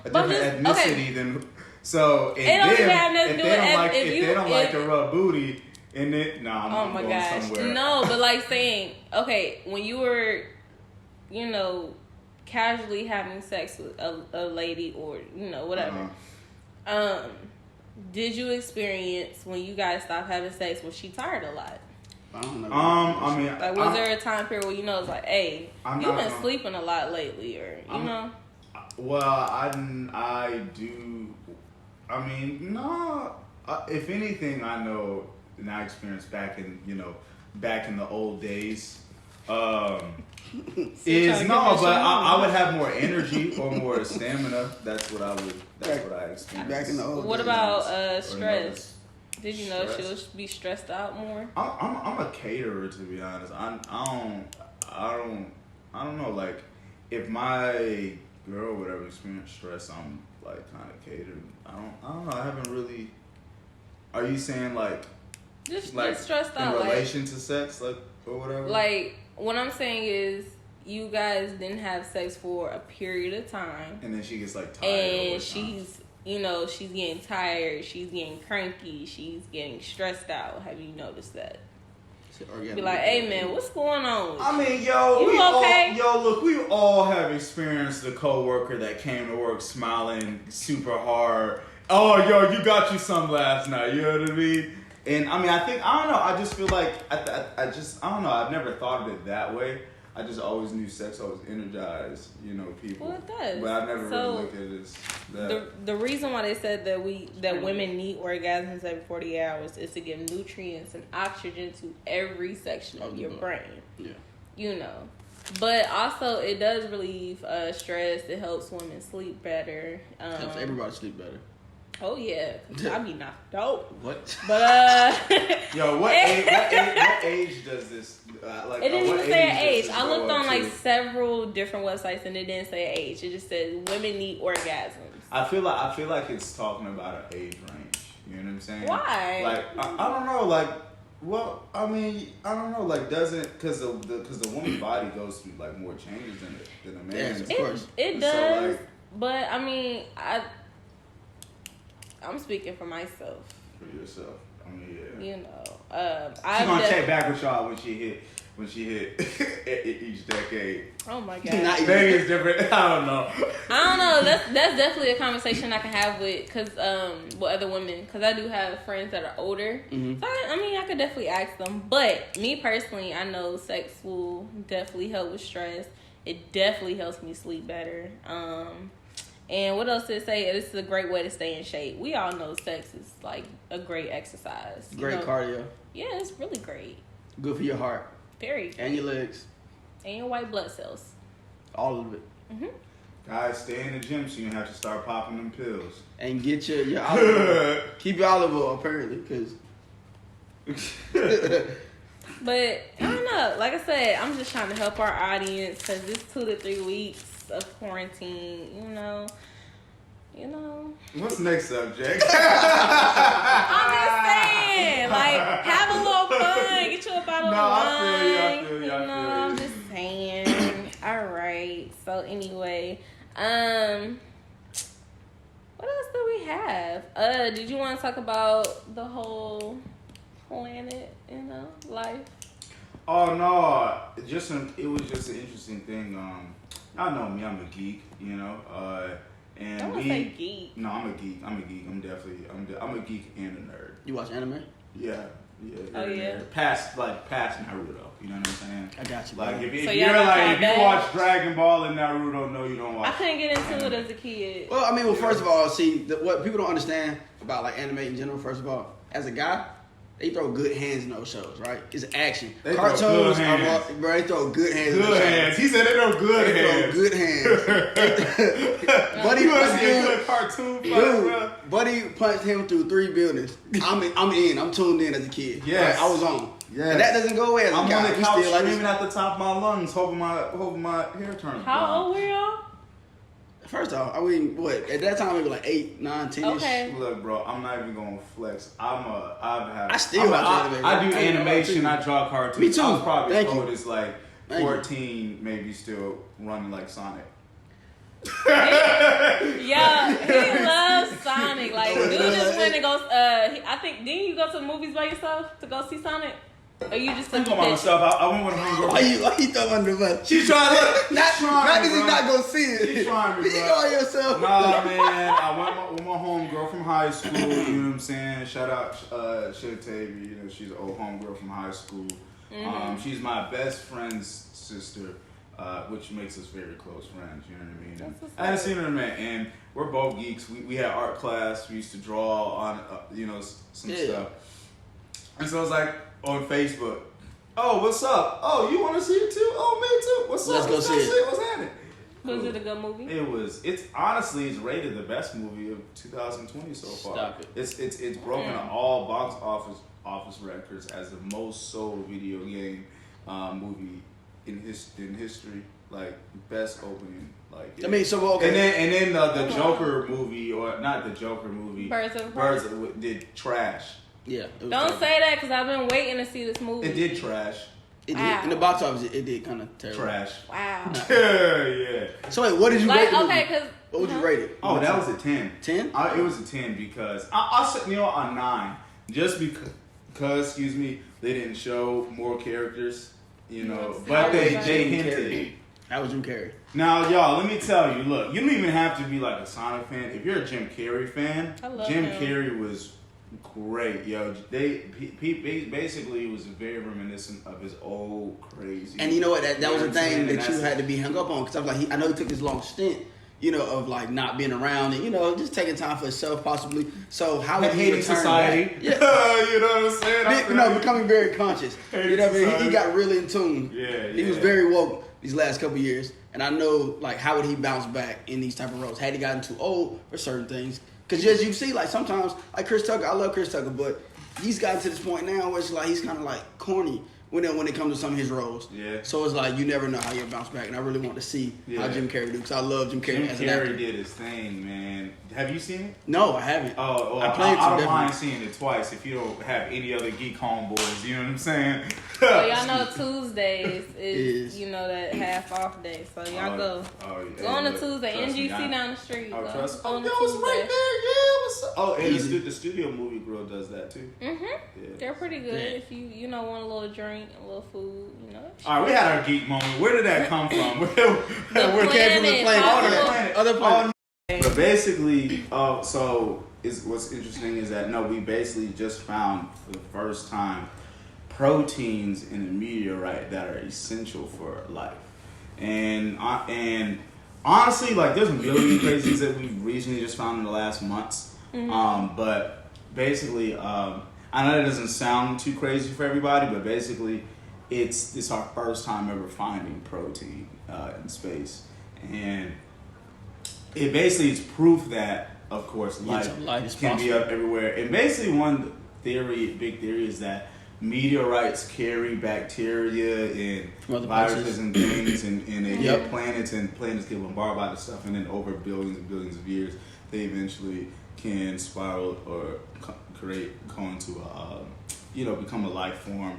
different ethnicity than. So if It don't even have nothing if to they do don't with like if if you- they don't if- like to rub booty in it, Oh my going gosh. somewhere. No, but like saying, okay, when you were, casually having sex with a lady or, whatever, did you experience when you guys stopped having sex, was she tired a lot? I don't know. I mean, Like, was there a time period where, it's like, hey, I'm you've not been gonna- sleeping a lot lately, or, Well, I do. I mean, no. If anything, I know, and I experienced back in the old days. I would have more energy or more stamina. That's what I experienced. Back in the old What days. about stress? Did you know Stress. she'll be stressed out more? I'm a caterer, to be honest. I don't know. Like, if my girl would ever experience stress, I'm like kind of catered. I don't know. I haven't really. Are you saying like Just stressed in out, relation to sex, like, or whatever? Like, what I'm saying is, you guys didn't have sex for a period of time, and then she gets like tired, and she's getting tired, she's getting cranky, she's getting stressed out. Have you noticed that? Be like, hey man, what's going on? I mean, look, we all have experienced a coworker that came to work smiling super hard. Oh, you got you some last night. You know what I mean? And I mean, I don't know. I just feel like I don't know. I've never thought of it that way. I just always knew sex always energized, people. Well, it does. But I've never really looked at it as that. The reason why they said that women need orgasms every 48 hours is to give nutrients and oxygen to every section of your brain. Yeah. But also it does relieve stress. It helps women sleep better. Helps everybody sleep better. Oh yeah, I be knocked out. What? But Yo, what age does this? It didn't even say an age. I looked on like several different websites and it didn't say an age. It just said women need orgasms. I feel like it's talking about an age range. You know what I'm saying? Why? Like I don't know. Like, well, I mean, I don't know. Like, doesn't because the woman's body goes through like more changes than a man's. Yes, of course. It does. So, but I mean, I'm speaking for myself. For yourself. I mean, yeah. I'm gonna check back with y'all when she hit each decade. Oh my god. Maybe it's different. I don't know. That's definitely a conversation I can have with other women, because I do have friends that are older. Mm-hmm. So I could definitely ask them. But me personally, I know sex will definitely help with stress. It definitely helps me sleep better. And what else did it say? This is a great way to stay in shape. We all know sex is like a great exercise. Great cardio. Yeah, it's really great. Good for your heart. Very good. And your legs. And your white blood cells. All of it. Mm-hmm. Guys, stay in the gym so you don't have to start popping them pills. And get your olive oil. Keep your olive oil, apparently, because... But, I don't know. Like I said, I'm just trying to help our audience, because this 2 to 3 weeks of quarantine, What's next subject? I'm just saying, like, have a little fun, get you a bottle of wine. I feel you. I'm just saying. All right. So anyway, what else do we have? Did you want to talk about the whole planet, life? Oh no, it was just an interesting thing. I know me, I'm a geek, and I wouldn't say geek. No, I'm a geek. I'm a geek and a nerd. You watch anime? Yeah. Oh yeah. Past Naruto, you know what I'm saying? I got you. Like if So you watch Dragon Ball and Naruto, no, you don't watch. I couldn't get into it as a kid. Well, first of all, see what people don't understand about like anime in general. First of all, as a guy, they throw good hands in those shows, right? It's action. They Cartoons, throw good hands. They throw good hands. Good hands. He said they throw good hands. Throw good hands. Buddy punched a cartoon fight, bro. Buddy punched him through 3 buildings. I'm in. I'm tuned in as a kid. Yes. Right? I was on. Yes. And that doesn't go away as a I'm guy. on the We couch still like screaming at the top of my lungs, hoping my hair turns. How old were y'all? First off, I mean, what at that time we were like 8, 9, 10. Okay. Look, bro, I'm not even gonna flex. I still watch anime. I do animation. I draw cartoons. Me too. I was probably Thank told you. it's like Thank you. 14, maybe still running like Sonic. Yeah, he loves Sonic. Like, dude just went and goes. I think didn't you go to the movies by yourself to go see Sonic? Or you just I took go a by picture? myself. I went with a homegirl. Why you throw under the bus? She's trying to. Not that you not gonna see it. She's trying me, You bro. go on yourself. Nah, man. I went with my homegirl from high school. You know what I'm saying? Shout out Tevin. You know, she's an old homegirl from high school. She's my best friend's sister, which makes us very close friends. You know what I mean? And I hadn't seen her in a minute, and we're both geeks. We had art class. We used to draw on, some stuff. And so I was like on Facebook. Oh, what's up? Oh, you want to see it too? Oh, me too. What's up? Let's go see it. What's happening? Was it a good movie? It's honestly rated the best movie of 2020 so far. Stop it. It's broken all box office records as the most sold video game movie in history. Like best opening. Like I mean, so okay. And then the Joker movie, or not the Joker movie. Birds of Prey. Did trash. Yeah. Don't say that because I've been waiting to see this movie. It did trash. It Wow. did. In the box office, it did kind of terrible. Trash. Wow. Yeah. So wait, what did you rate Like, the movie? okay, because. What would you rate it? Oh, that was a 10. 10? It was a 10 because I'll set me on 9 just because excuse me, they didn't show more characters, but they hinted. How would Jim Carrey? Now, y'all, let me tell you. Look, you don't even have to be like a Sonic fan. If you're a Jim Carrey fan, I love Jim him. Carrey was great, yo. He basically was very reminiscent of his old crazy. And you know what? That was the thing that you that's- had to be hung up on because I was like, I know he took this long stint, of like not being around and just taking time for himself possibly. So how would he hating return society. back? Yeah. You know what I'm saying? Becoming very conscious. You know what I mean? He got really in tune. Yeah, He was very woke these last couple years, and I know like how would he bounce back in these type of roles? Had he gotten too old for certain things? Because as you see, like sometimes, like Chris Tucker, I love Chris Tucker, but he's gotten to this point now where it's like he's kind of like corny when it comes to some of his roles. Yeah. So it's like you never know how you'll bounce back, and I really want to see how Jim Carrey do because I love Jim Carrey as an actor. Jim Carrey did his thing, man. Have you seen it? No, I haven't. Oh, well, I played I don't some mind seeing it twice if you don't have any other geek homeboys. You know what I'm saying? Well, y'all know Tuesdays is that half off day, so y'all go. Oh, yeah. Go on a Tuesday. Trust me, NGC down the street. Oh, go. trust Go on me. a That was Tuesday. right there. Yeah, what's up? Oh, and the studio movie grill does that too. Mhm. Yeah. They're pretty good Yeah. if you want a little drink, a little food, All right, we had our geek moment. Where did that come from? Where came from the planet. Other planet. But basically, so what's interesting is that we basically just found for the first time proteins in a meteorite that are essential for life, and honestly, like there's a million crazies that we've recently just found in the last months. But basically, I know that doesn't sound too crazy for everybody, but basically, it's our first time ever finding protein in space, and it basically is proof that, of course, life can be up everywhere. And basically, one big theory is that meteorites carry bacteria and viruses and things, and they hit planets, and planets get bombarded by the stuff, and then over billions and billions of years, they eventually can spiral or go into become a life form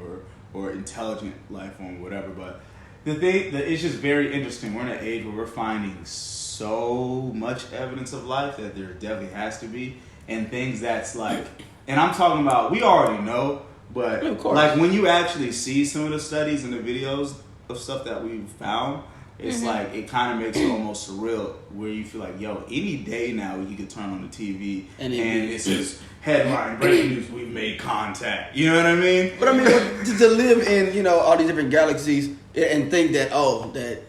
or intelligent life form, whatever. But it's just very interesting. We're in an age where we're finding so much evidence of life that there definitely has to be, and things that's like, and I'm talking about, we already know, but like when you actually see some of the studies and the videos of stuff that we've found, it's like it kind of makes it almost surreal, where you feel like, any day now you could turn on the TV and it says headline breaking news: we've made contact. You know what I mean? But I mean, to live in all these different galaxies and think that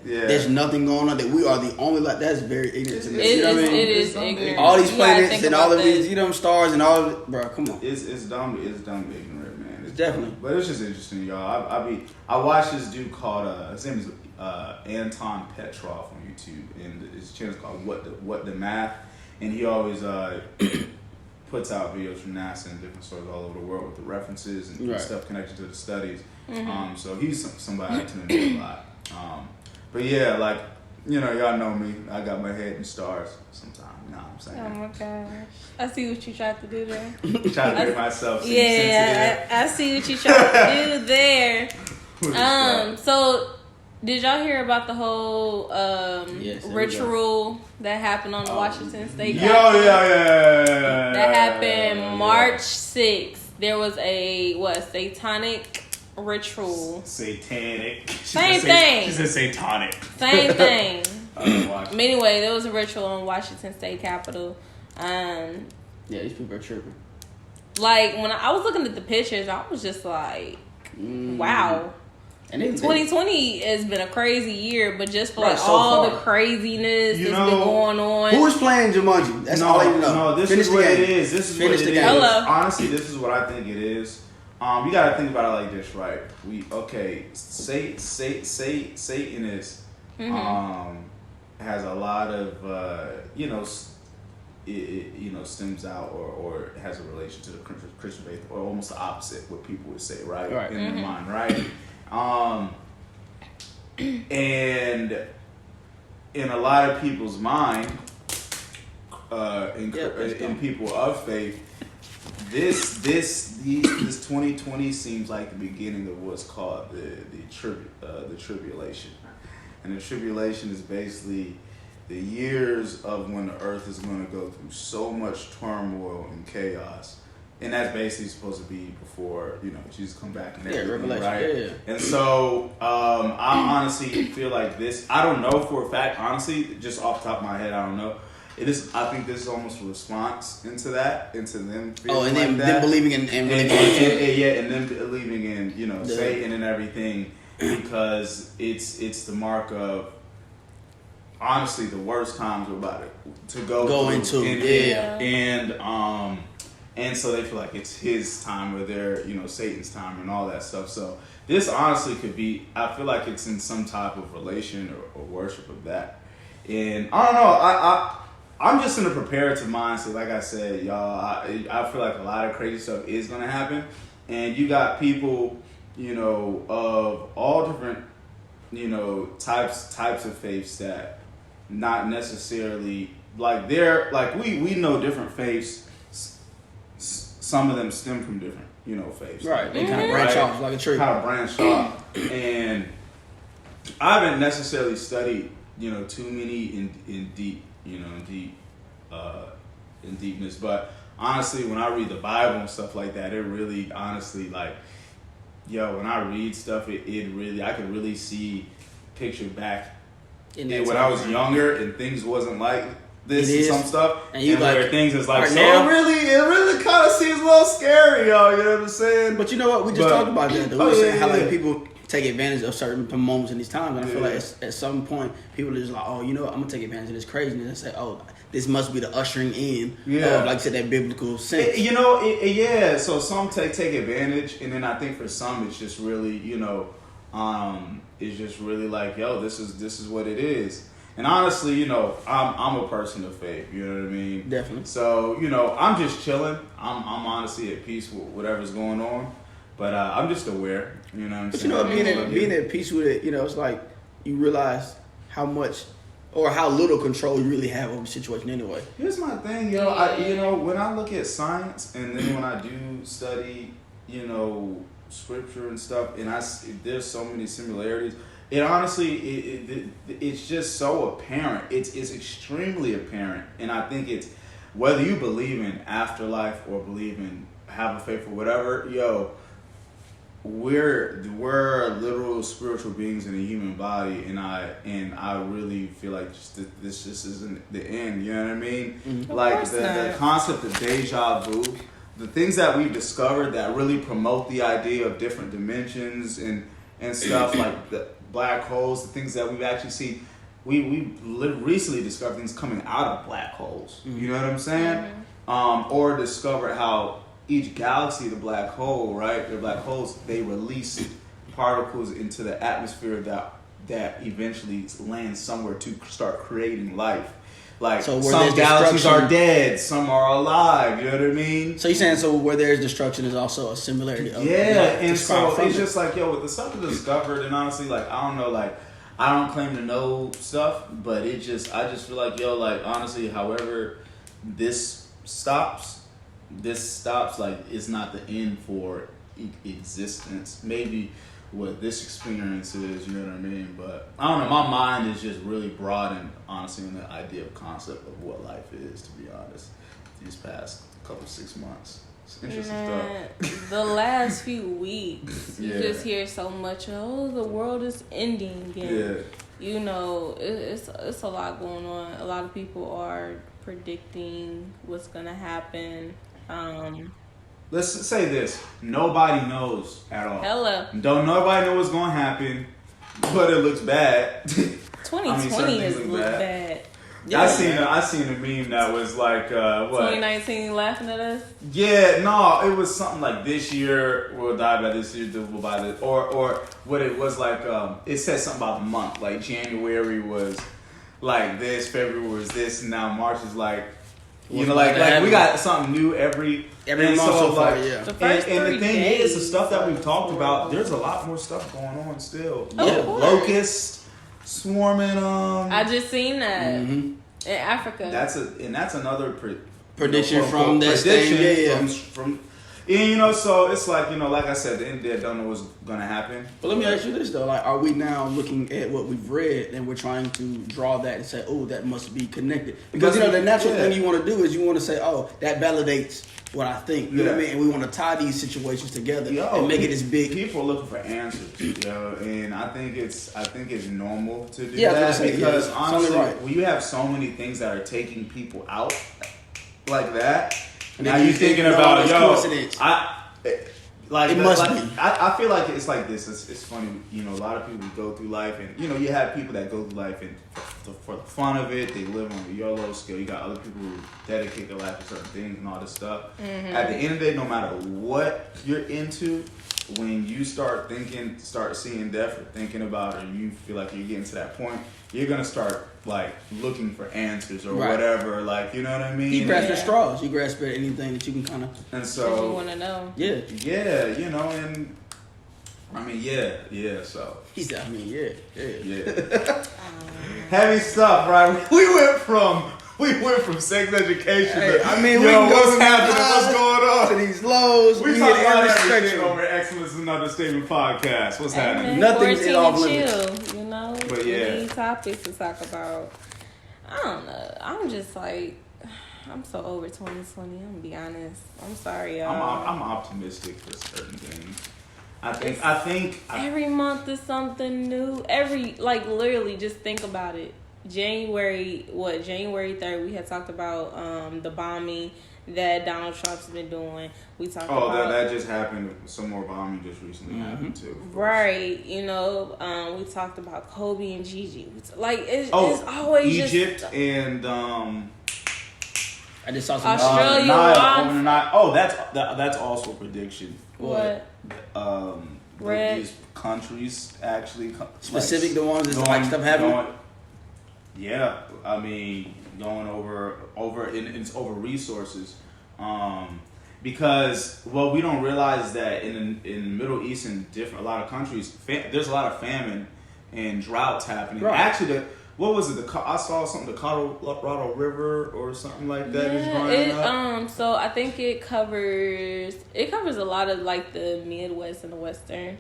there's nothing going on, that we are the only that's very ignorant to me. It is ignorant. All these You gotta planets think and all about of these stars and all of bro, come on. It's dumb ignorant, man. It's Definitely. But it's just interesting, y'all. I watched this dude called his name is Anton Petrov on YouTube, and his channel is called What the Math, and he always puts out videos from NASA and different sources all over the world with the references and stuff connected to the studies. So he's somebody I tune in a lot. But yeah, like, you know, y'all know me. I got my head in stars sometimes. You know what I'm saying? Oh my gosh. I see what you tried to do there. Trying to make myself seem sensitive. I see what you tried to do there. So did y'all hear about the whole ritual that happened on the Washington State Capitol? Yeah. That happened March 6th. There was a satanic ritual. Satanic. Same thing. She said satanic. Same thing. Anyway, there was a ritual on Washington State Capitol. These people are tripping. Like, when I was looking at the pictures, I was just like, wow. And 2020 has been a crazy year, but just for like all the craziness that's been going on. Who is playing Jumanji? That's all I know. No, this is what it is. This is what it is. Hello. Honestly, this is what I think it is. You gotta think about it like this, right? Satanist has a lot of stems out or has a relation to the Christian faith, or almost the opposite, what people would say, right? In their mind, right? And in a lot of people's mind, in people of faith, this 2020 seems like the beginning of what's called the tribulation, and the tribulation is basically the years of when the earth is going to go through so much turmoil and chaos. And that's basically supposed to be before, Jesus come back and everything, right? Yeah. And so I honestly feel like this. I don't know for a fact, honestly, just off the top of my head, I don't know. It is. I think this is almost a response into them feeling them believing in and them believing in Satan and everything, because it's the mark of, honestly, the worst times we're about to go into. And so they feel like it's his time or their, Satan's time and all that stuff. So this honestly could be, I feel like it's in some type of relation or worship of that. And I don't know, I'm just in a preparative mindset. Like I said, y'all, I feel like a lot of crazy stuff is going to happen. And you got people, of all different, types of faiths that not necessarily, like they're, like we know different faiths. Some of them stem from different, faiths. Right. They kind of branch off like a tree. Kind of branch off. And I haven't necessarily studied, too many in deepness. But honestly, when I read the Bible and stuff like that, it really, honestly, like, when I read stuff, it really, I could really see picture back when I was younger and things wasn't like this and some stuff, and where things is like, so it really kind of seems a little scary, y'all. You know what I'm saying? But you know what? We just talked about that. We were saying how like people take advantage of certain moments in these times, and I feel like at some point people are just like, oh, I'm gonna take advantage of this craziness and say, oh, this must be the ushering in of, like I said, that biblical sense. So some take advantage, and then I think for some it's just really, it's just really like, yo, this is what it is. And honestly, I'm a person of faith. You know what I mean? Definitely. So, I'm just chilling. I'm honestly at peace with whatever's going on. But I'm just aware. You know what I'm saying? But being at peace with it, it's like you realize how much or how little control you really have over the situation anyway. Here's my thing, yo. When I look at science, and then when I do study, scripture and stuff, and there's so many similarities. It honestly, it's just so apparent. It's extremely apparent, and I think it's, whether you believe in afterlife or believe in have a faith or whatever, we're literal spiritual beings in a human body, and I really feel like this just isn't the end. You know what I mean? Mm-hmm. Like the concept of deja vu, the things that we've discovered that really promote the idea of different dimensions and stuff like the black holes, the things that we've actually seen. We recently discovered things coming out of black holes. Mm-hmm. You know what I'm saying? Mm-hmm. Or discovered how each galaxy, the black hole, right? The black holes, they release particles into the atmosphere that eventually land somewhere to start creating life. Like So some galaxies are dead, some are alive. You know what I mean? So you're saying where there's destruction is also a similarity of and so it's just like with the stuff that's discovered, and honestly, like I don't know, like I don't claim to know stuff, but I just feel like like honestly, however this stops, like it's not the end for existence. Maybe what this experience is, you know what I mean? But I don't know, my mind is just really broad and honestly in the idea of concept of what life is, to be honest, these past couple 6 months. It's interesting stuff. The last few weeks, you just hear so much, the world is ending. And, you know, it's a lot going on. A lot of people are predicting what's going to happen. Let's say this. Nobody knows at all. Hello. Nobody know what's going to happen, but it looks bad. 2020 has looked bad. Yeah. I seen a meme that was like, what? 2019 laughing at us? Yeah, no, it was something like this year will die by this year, will by this. Or what it was like, it said something about the month. Like January was like this, February was this, and now March is like, you know, like we got something new every month so far, The first and the thing is, the stuff that we've talked about, there's a lot more stuff going on still. Locusts swarming. I just seen that in Africa. That's another prediction from that thing. From you know, so it's like, you know, like I said, the end there don't know what's gonna happen. But let me ask you this though: like, are we now looking at what we've read and we're trying to draw that and say, oh, that must be connected? Because you know, the natural thing you want to do is you want to say, oh, that validates what I think. You know what I mean? And we want to tie these situations together and make it as big. People are looking for answers, and I think it's normal to do that because honestly, when you have so many things that are taking people out like that. Now you thinking about coincidence. It must be. I feel like it's like this. It's funny, you know. A lot of people go through life, and you know, you have people that go through life and for the fun of it, they live on the YOLO scale. You got other people who dedicate their life to certain things and all this stuff. Mm-hmm. At the end of the day, no matter what you're into, when you start seeing death or thinking about it, or you feel like you're getting to that point, you're gonna start like looking for answers or whatever, like, you know what I mean? You grasp at straws. You grasp at anything that you can kind of. And so you want to know. Yeah, you know, and I mean, so. He said, I mean, yeah. Heavy stuff, right? We went from sex education to, I mean, we can go what's happening, what's going on? To these lows. We talk about everything over Excellence and Understatement Podcast. What's happening? Nothing's off limits. You know? But we need topics to talk about. I don't know. I'm just like, I'm so over 2020. I'm going to be honest. I'm sorry, y'all. I'm optimistic for certain things. I think every month is something new. Literally, just think about it. January 3rd, we had talked about the bombing that Donald Trump's been doing. We talked about that just happened. Some more bombing just recently happened too. Right, you know, we talked about Kobe and Gigi. It's always Egypt just, and I just saw some Australia. That's also a prediction. What? These countries actually specific the ones that like stuff happening. Yeah, I mean, going over resources, because we don't realize that in the Middle East and a lot of countries, there's a lot of famine and droughts happening. Right. Actually, what was it? I saw something. The Colorado River or something like that is drying up. So I think it covers a lot of like the Midwest and the Western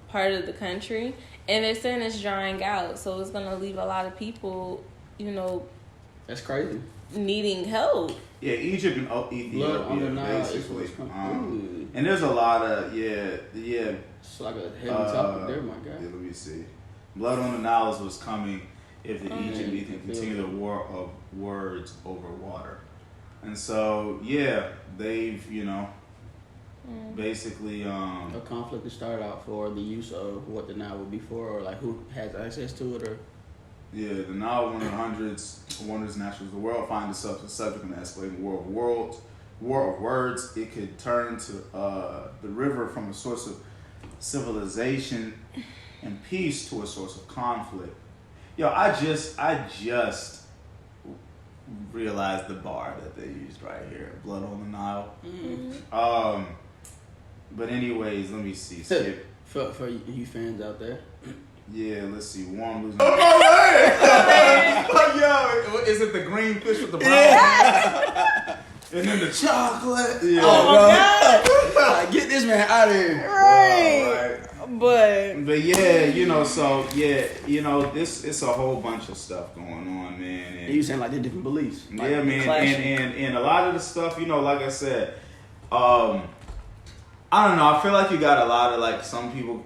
part of the country. And they're saying it's drying out, so it's gonna leave a lot of people, you know. That's crazy. Needing help. Yeah, Egypt and Ethiopia, basically. And there's a lot of It's like a heavy topic there, my guy. Yeah, let me see. Blood on the Nile was coming if the Egypt and Ethiopia continue the war of words over water, and so they've basically a conflict to start out for the use of what the Nile would be for, or like who has access to it, or the Nile, one of the hundreds of wonders naturals of the world, find itself the subject of an escalating war of words. It could turn to the river from a source of civilization and peace to a source of conflict. I just realize the bar that they used right here. Blood on the Nile. Mm-hmm. But anyways, let me see. Skip. For you fans out there. Yeah, let's see. Warm losing. Yo, is it the green fish with the brown? Yeah. And then the chocolate. Yeah. Oh my God. Get this man out of here. Right. But yeah, so yeah, this it's a whole bunch of stuff going on, man. And you saying like they're different beliefs. Like, yeah, man. And a lot of the stuff, like I said, I don't know. I feel like you got a lot of like some people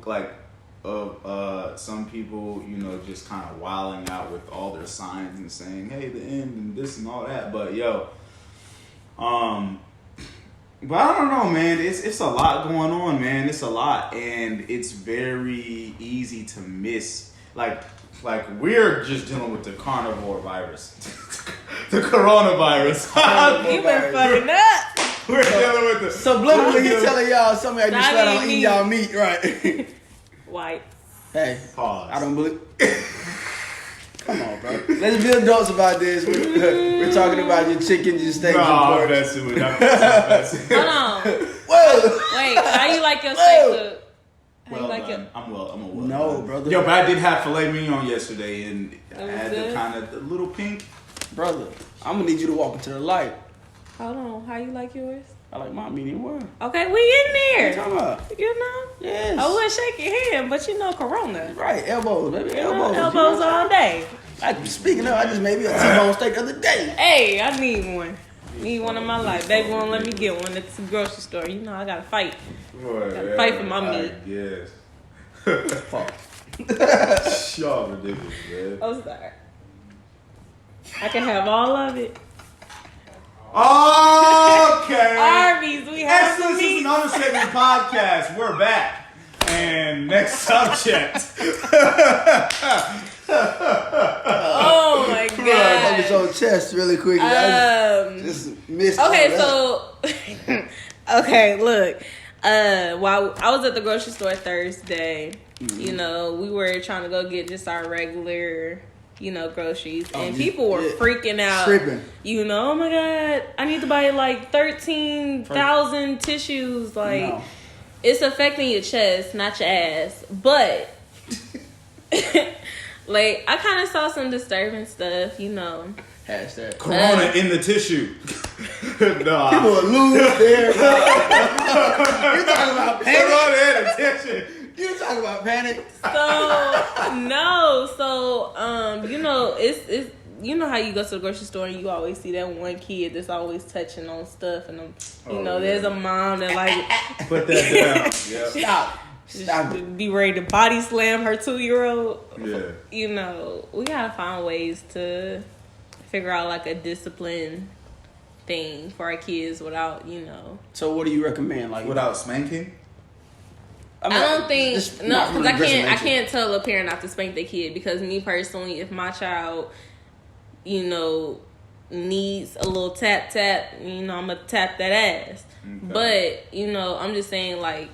just kind of wilding out with all their signs and saying, hey, the end and this and all that. But but I don't know, man. It's a lot going on, man. It's a lot, and it's very easy to miss. Like we're just dealing with the carnivore virus, the coronavirus. You been fucking up. We're dealing with the subliminally. He's telling y'all somebody just let on eat y'all meat, right? White. Hey, pause. I don't believe. Come on, bro. Let's be adults about this. We're talking about your chicken, your steak, your pork. Hold on. Whoa. Wait, how you like your steak cooked? I'm well. No, brother. Yo, but I did have filet mignon yesterday, and I had good? the kind of the little pink. Brother, I'm gonna need you to walk into the light. Hold on, how you like yours? I like my medium well. Okay, we in there. What you talking about? Yes. I wouldn't shake your hand, but Corona. Right, elbows, baby. Elbows all day. Speaking of, I just made me a T-bone steak the other day. Hey, I need one. Need one in my life. Baby won't let me get one at the grocery store. I gotta fight. Gotta fight for my meat. Yes. Fuck. Y'all ridiculous, man. I'm sorry. I can have all of it. Okay. Arby's, we have some This is meat. an Understatement Podcast. We're back. And next subject. Oh my God. Focus on chest really quick. I just missed okay, all that. so okay, look. While I was at the grocery store Thursday, we were trying to go get just our regular, groceries, and people were freaking out. Tripping. Oh my God, I need to buy like 13,000 tissues. Like, it's affecting your chest, not your ass. But like, I kind of saw some disturbing stuff, Hashtag Corona in the tissue. Nah. People will lose their You talking about panic? Corona in the tissue. You talking about panic? It's how you go to the grocery store and you always see that one kid that's always touching on stuff, and there's a mom that like put that down. Yep. Stop it. Be ready to body slam her 2-year-old. Yeah. We gotta find ways to figure out like a discipline thing for our kids without, So what do you recommend? Like without spanking? I don't think because I can't tell a parent not to spank their kid, because me personally, if my child, needs a little tap, I'm gonna tap that ass. Okay. But I'm just saying, like,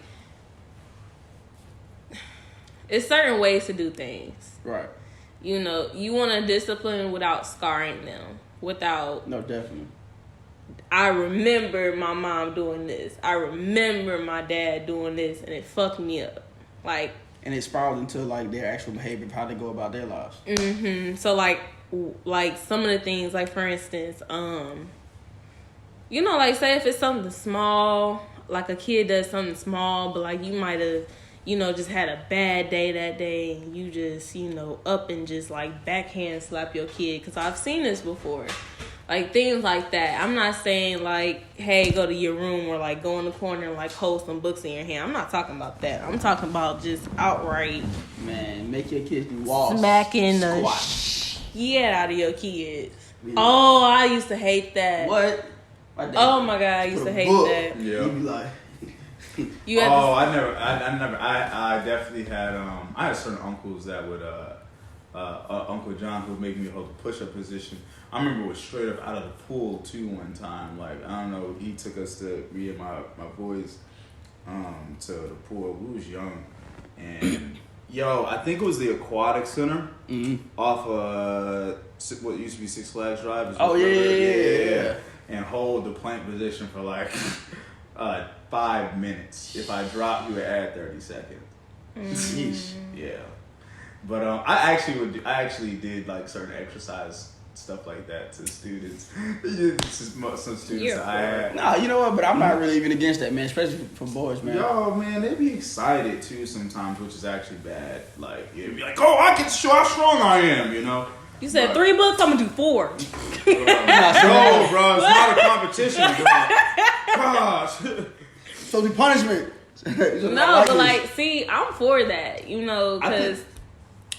it's certain ways to do things. Right. You want to discipline without scarring them. No, definitely. I remember my mom doing this. I remember my dad doing this, and it fucked me up. Like, and it spiraled into like their actual behavior of how they go about their lives. Mm-hmm. So like some of the things, like for instance, like say if it's something small, like a kid does something small, but like you might have, just had a bad day that day, and you just, up and just like backhand slap your kid. Because I've seen this before. Like, things like that. I'm not saying, like, hey, go to your room or, like, go in the corner and, like, hold some books in your hand. I'm not talking about that. I'm talking about just outright... Man, make your kids do walls. Smacking the shit out of your kids. Yeah. Oh, I used to hate that. What? Oh, my God, I used to hate that. Yeah. You be like... I definitely had, I had certain uncles that would, Uncle John, who would make me hold the push-up position. I remember it was straight up out of the pool too one time. Like, I don't know, he took us to me and my boys to the pool. We was young, and I think it was the aquatic center off what used to be Six Flags Drive. Oh yeah. And hold the plank position for like 5 minutes. If I drop, you would add 30 seconds. Yeah. But I actually did like certain exercise stuff like that to students. Some students I had. Nah, you know what? But I'm not really even against that, man. Especially for boys, man. Yo, man, they be excited too sometimes, which is actually bad. Like, it'd be like, oh, I can show how strong I am, you know. You said 3 books, I'm gonna do 4. No, bro, it's not a competition, bro. Gosh. So the punishment. No, but like, see, I'm for that, you know, because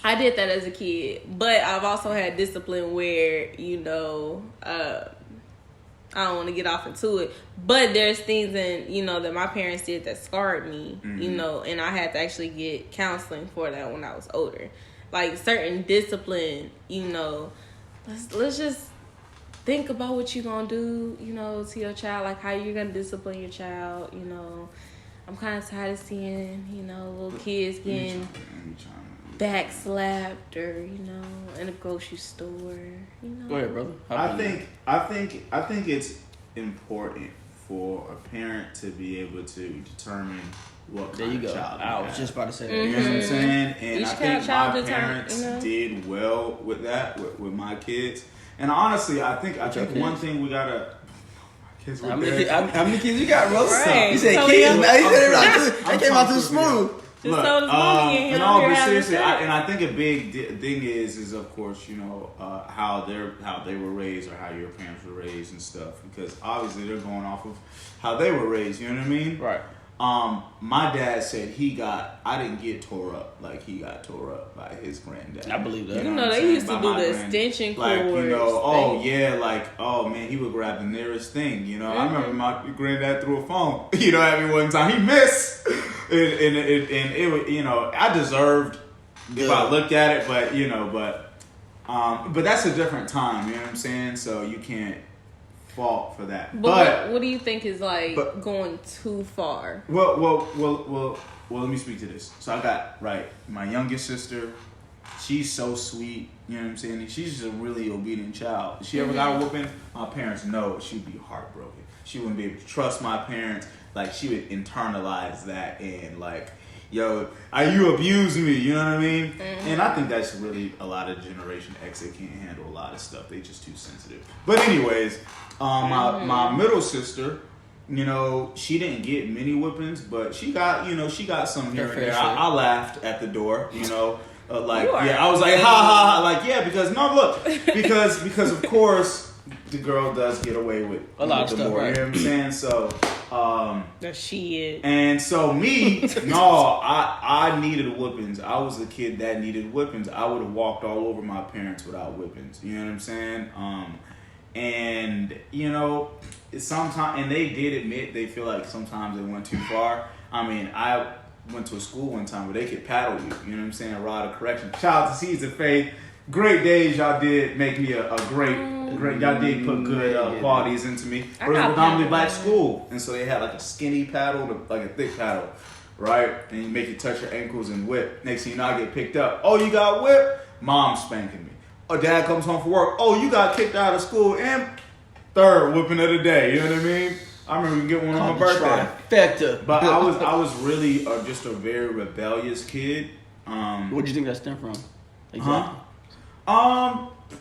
I did that as a kid. But I've also had discipline where, you know, I don't want to get off into it. But there's things that my parents did that scarred me, you know, and I had to actually get counseling for that when I was older. Like certain discipline, you know, let's just think about what you're going to do, you know, to your child, like how you're going to discipline your child, you know. I'm kind of tired of seeing, you know, little kids getting backslapped or, you know, in a grocery store, you know. Go ahead, brother. I think it's important for a parent to be able to determine what kind of child I was just about to say that. You know what I'm saying? And Each I think my child parents did well with that, with my kids. And honestly, I think one thing we gotta. How many kids you got, bro? Right. You said kids. Now you said that came out too smooth. Just told his mommy and him no, here but having seriously, sex. I think a big thing is of course, you know, how they were raised or how your parents were raised and stuff, because obviously they're going off of how they were raised. You know what I mean? Right. My dad said I didn't get tore up like he got tore up by his granddad. I believe that. You know, they used to do the extension cords. Like, you know, oh man, he would grab the nearest thing. You know, I remember my granddad threw a phone. You know, at me one time, he missed, and it was, you know, I deserved if I looked at it, but you know, but that's a different time. You know what I'm saying? So you can't fault for that. But what do you think is like going too far? Well, let me speak to this. So I got my youngest sister. She's so sweet. You know what I'm saying? She's just a really obedient child. If she ever got a whooping, my parents know she'd be heartbroken. She wouldn't be able to trust my parents. Like, she would internalize that and like, yo, you abuse me, you know what I mean? And I think that's really a lot of Generation X. They can't handle a lot of stuff. They just too sensitive. But anyways, my middle sister, you know, she didn't get many whippings, but she got some here and there. I laughed at the door, you know, I was like, ha ha ha, like, yeah, because of course the girl does get away with a lot of stuff, right? You know what I'm saying? So, That's shit. And so I needed whippings. I was a kid that needed whippings. I would have walked all over my parents without whippings. You know what I'm saying? And you know, sometimes, and they did admit they feel like sometimes they went too far. I mean, I went to a school one time where they could paddle you. You know what I'm saying? A rod of correction. Shout out to Seeds of Faith. Great days. Y'all did make me a great. Y'all did put good qualities into me. It was a predominantly black school, and so they had like a skinny paddle, like a thick paddle, right? And you make you touch your ankles and whip. Next thing you know, I get picked up. Oh, you got whipped? Mom spanking me. Oh, dad comes home from work. Oh, you got kicked out of school, and third whipping of the day. You know what I mean? I remember we get one on my birthday. But I was really just a very rebellious kid. What do you think that stemmed from? Exactly.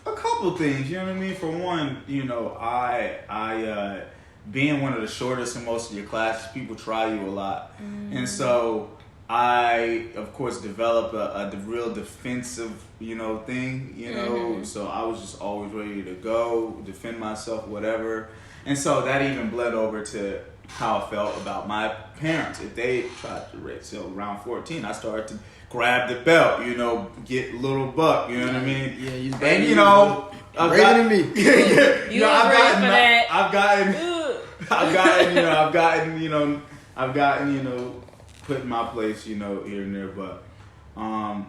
A couple things, you know what I mean? For one, you know, I being one of the shortest in most of your classes, people try you a lot. And so I, of course, developed a real defensive, you know, thing, you know. So I was just always ready to go, defend myself, whatever. And so that even bled over to how I felt about my parents. If they tried to rape, so around 14, I started to grab the belt, you know, get little buck, you know what I mean? Yeah, you and you know, I've gotten me. I've gotten, put in my place, you know, here and there, but, and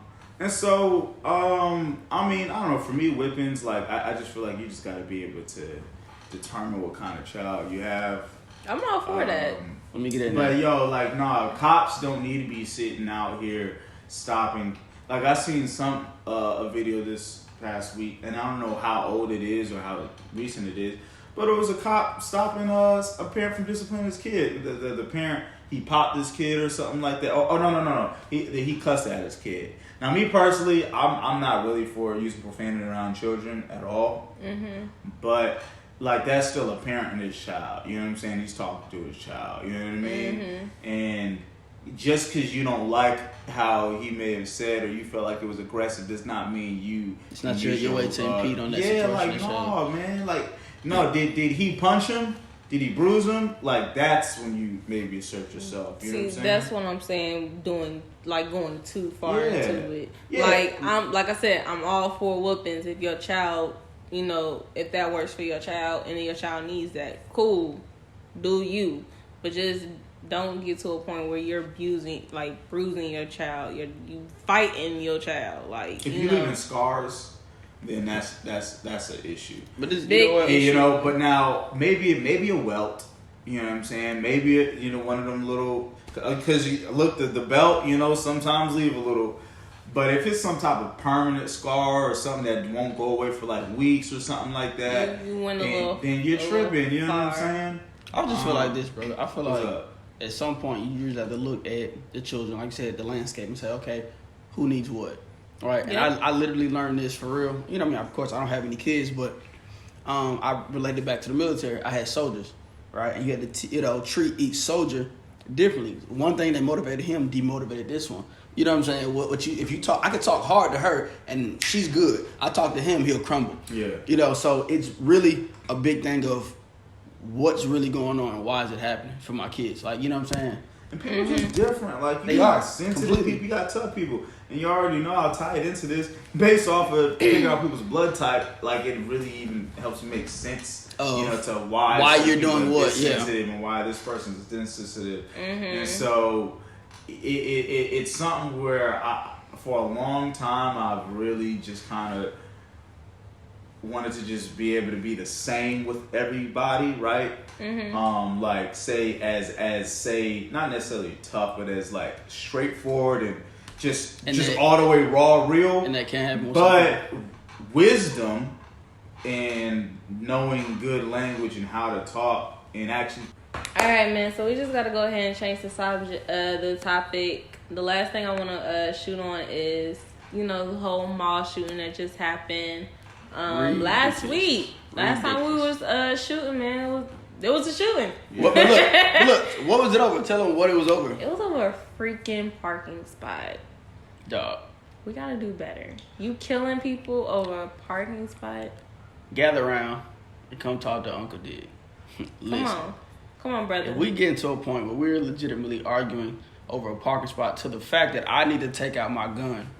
so, I mean, I don't know, for me, whippings, like, I just feel like you just gotta be able to determine what kind of child you have. I'm all for that. Let me get in there. But yo, like, nah, cops don't need to be sitting out here stopping. Like, I seen a video this past week, and I don't know how old it is or how recent it is, but it was a cop stopping a parent from disciplining his kid. The parent, he popped his kid or something like that. Oh no. He cussed at his kid. Now, me personally, I'm not really for using profanity around children at all. Mm-hmm. But like, that's still a parent and his child. You know what I'm saying? He's talking to his child. You know what I mean? Mm-hmm. And just because you don't like how he may have said, or you felt like it was aggressive, does not mean you. It's not your way to impede on that situation. Yeah, like, no, man. Like, no, did he punch him? Did he bruise him? Like, that's when you maybe assert yourself. You know what I'm saying? That's what I'm saying. Going too far into it. Yeah. Like I said, I'm all for whoopings if your child, you know, if that works for your child and your child needs that. Cool, do you? But just don't get to a point where you're bruising your child. You fighting your child. Like, if you leaving scars, then that's an issue. But this but now maybe a welt. You know what I'm saying? Maybe one of them little, because you look at the belt. You know, sometimes leave a little. But if it's some type of permanent scar or something that won't go away for like weeks or something like that, then you're tripping. You know what I'm saying? I just feel like this, brother. I feel like at some point you just have to look at the children, like you said, the landscape, and say, okay, who needs what? Right, and I literally learned this for real. You know what I mean? Of course, I don't have any kids, but I related back to the military. I had soldiers, right? And you had to, treat each soldier differently. One thing that motivated him demotivated this one. You know what I'm saying? If you talk, I could talk hard to her, and she's good. I talk to him, he'll crumble. Yeah. So it's really a big thing of what's really going on and why is it happening for my kids. Like, you know what I'm saying? And people are just different. Like, you got sensitive people, you got tough people. And you already know how tied into this based off of figuring out people's blood type. Like, it really even helps you make sense, to why you're doing what, sensitive and why this person's insensitive. Mm-hmm. And so it's something where for a long time I've really just kind of wanted to just be able to be the same with everybody, right? Mm-hmm. Like, say as not necessarily tough, but as like straightforward and just all the way raw, real. And that can't happen. But wisdom and knowing good language and how to talk and actually. All right, man. So we just gotta go ahead and change the subject, the topic. The last thing I want to shoot on is the whole mall shooting that just happened last week. Last time we was shooting, man. It was a shooting. Yeah. But look, what was it over? Tell them what it was over. It was over a freaking parking spot. Dog. We gotta do better. You killing people over a parking spot? Gather around and come talk to Uncle Dig. Come on, brother. If we get into a point where we're legitimately arguing over a parking spot to the fact that I need to take out my gun,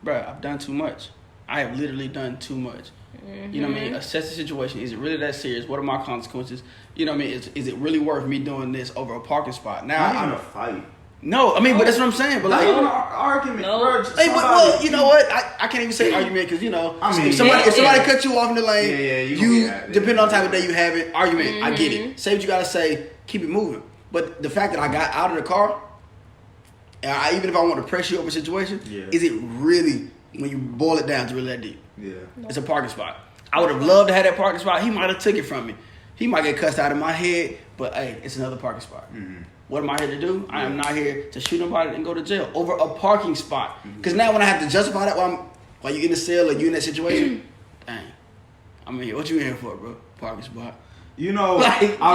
bruh, I've done too much. I have literally done too much. Mm-hmm. You know what I mean? Assess the situation. Is it really that serious? What are my consequences? You know what I mean? Is it really worth me doing this over a parking spot? Now, not even a fight. No, I mean, but that's what I'm saying. But not even an argument. No. Hey, but you know what? I can't even say argument because if somebody cut you off in the lane, you depending on the type of day you have it, argument. Mm-hmm. I get it. Say what you gotta say. Keep it moving. But the fact that I got out of the car, and even if I want to press you over a situation, is it really, when you boil it down, to really that deep? Yeah, it's a parking spot. I would have loved to have that parking spot. He might have took it from me. He might get cussed out of my head, but hey, it's another parking spot. Mm-hmm. What am I here to do? I am not here to shoot nobody and go to jail over a parking spot. Because now when I have to justify that while you're in the cell or you in that situation, dang, I'm in here. What you in here for, bro? Parking spot. I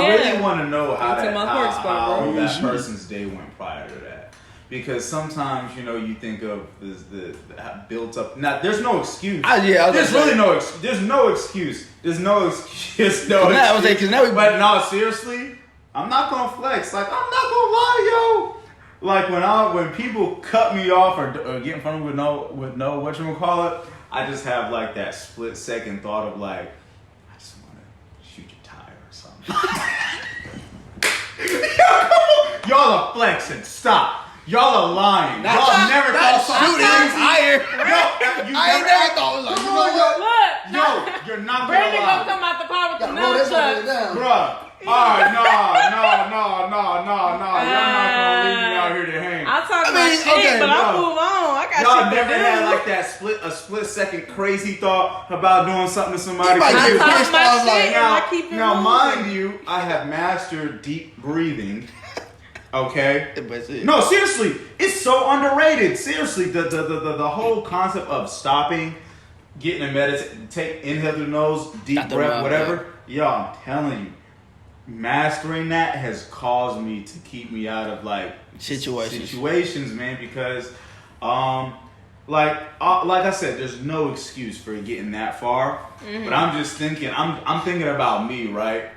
really want to know how that person's day went prior to that. Because sometimes, you think of the built up. Now, there's no excuse. There's no excuse. There's no excuse. But no, seriously, I'm not gonna flex. Like, I'm not gonna lie, yo. Like when people cut me off or get in front of me with no whatchamacallit, I just have like that split second thought of like, I just want to shoot your tire or something. Yo, y'all are flexing. Stop. Y'all are lying. Y'all never thought something higher. I ain't never thought it was like, you're not gonna lie. Brandon gonna come out the car with the nunchucks. Bruh. Alright, no. Y'all not gonna leave me out here to hang. I'll talk my shit, but I'll move on. I Y'all never had like that split second crazy thought about doing something to somebody. Now, mind you, I have mastered deep breathing. Okay. No, seriously, it's so underrated. Seriously, the whole concept of stopping, getting a inhale through the nose, deep breath, whatever. Yo, I'm telling you, mastering that has caused me to keep me out of like situations, man, because like I said, there's no excuse for getting that far. Mm-hmm. But I'm just thinking, I'm thinking about me, right?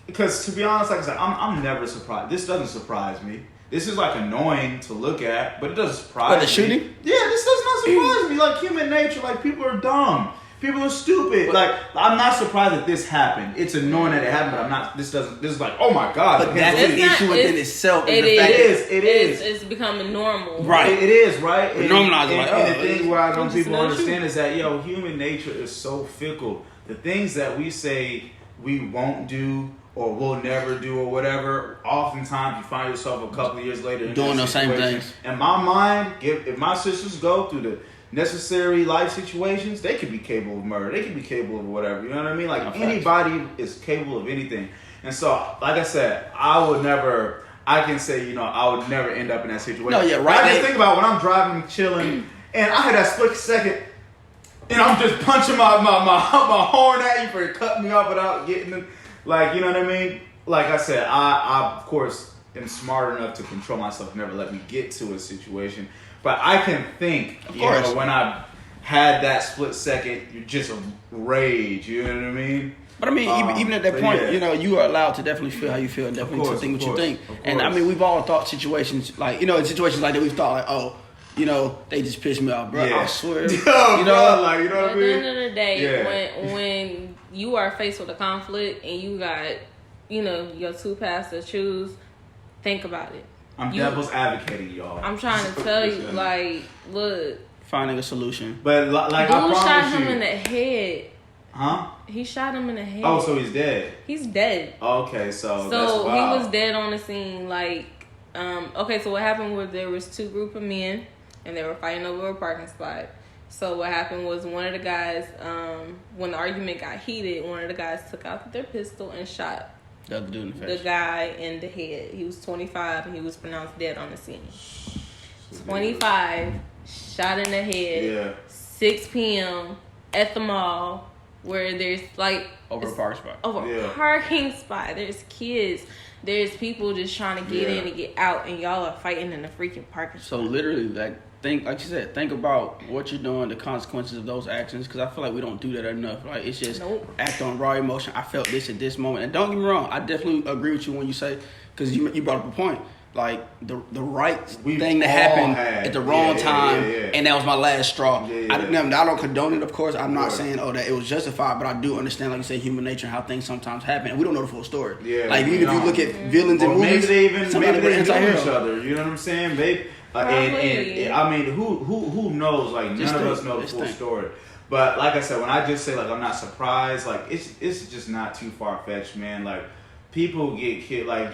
Because to be honest, like I said, I'm never surprised. This doesn't surprise me. This is like annoying to look at, but it doesn't surprise me. The shooting? Yeah, this does not surprise me. Like human nature, like people are dumb. People are stupid. Like, I'm not surprised that this happened. It's annoying that it happened, but I'm not. This is like, oh my god. But that's an issue within itself. It is. It's becoming normal. Right. It is, right? Normalized. And the thing where I don't people understand is that, human nature is so fickle. The things that we say we won't do or will never do or whatever, oftentimes you find yourself a couple of years later doing those same things. In my mind, if my sisters go through the necessary life situations, they could be capable of murder. They could be capable of whatever. You know what I mean? Like anybody is capable of anything. And so, like I said, I would never end up in that situation. No, yeah, right. I just think about when I'm driving, chilling, and I had that split second, and I'm just punching my horn at you for cutting me off without getting them. Like, you know what I mean? Like I said, I of course am smart enough to control myself, never let me get to a situation. But I can think, when I had that split second, you just rage. You know what I mean? But I mean, even at that point, you are allowed to definitely feel how you feel and definitely to think what you think. And I mean, we've all thought situations like, in situations like that, we've thought like, they just pissed me off, bro. Yeah. I swear. Like, you know what I mean? At the end of the day, when you are faced with a conflict and you got, your two paths to choose, think about it. I'm devil's advocating, y'all. I'm trying to tell you, like, look. Finding a solution. But, like, dude I promise shot him in the head. Huh? He shot him in the head. Oh, so he's dead? He's dead. Okay, so that's wild. He was dead on the scene, like, so what happened was there was two group of men, and they were fighting over a parking spot. So what happened was one of the guys, when the argument got heated, one of the guys took out their pistol and shot the other dude in the face. The guy in the head. He was 25 and he was pronounced dead on the scene. 25, shot in the head. Yeah. 6 p.m. at the mall where there's like over a parking spot. A parking spot. There's kids. There's people just trying to get in and get out, and y'all are fighting in the freaking parking spot. So literally, like you said, think about what you're doing, the consequences of those actions, because I feel like we don't do that enough. Like, it's just act on raw emotion. I felt this at this moment, and don't get me wrong, I definitely agree with you when you say, because you brought up a point, like the right thing that happened at the wrong time, and that was my last straw. I don't condone it, of course. I'm not saying that it was justified, but I do understand, like you say, human nature and how things sometimes happen, and we don't know the full story. Like even if you look at villains in movies, maybe they know each other. You know what I'm saying? And I mean, who knows? Like, none of us know the full story. But like I said, when I just say like I'm not surprised, like it's just not too far fetched, man. Like people get killed, like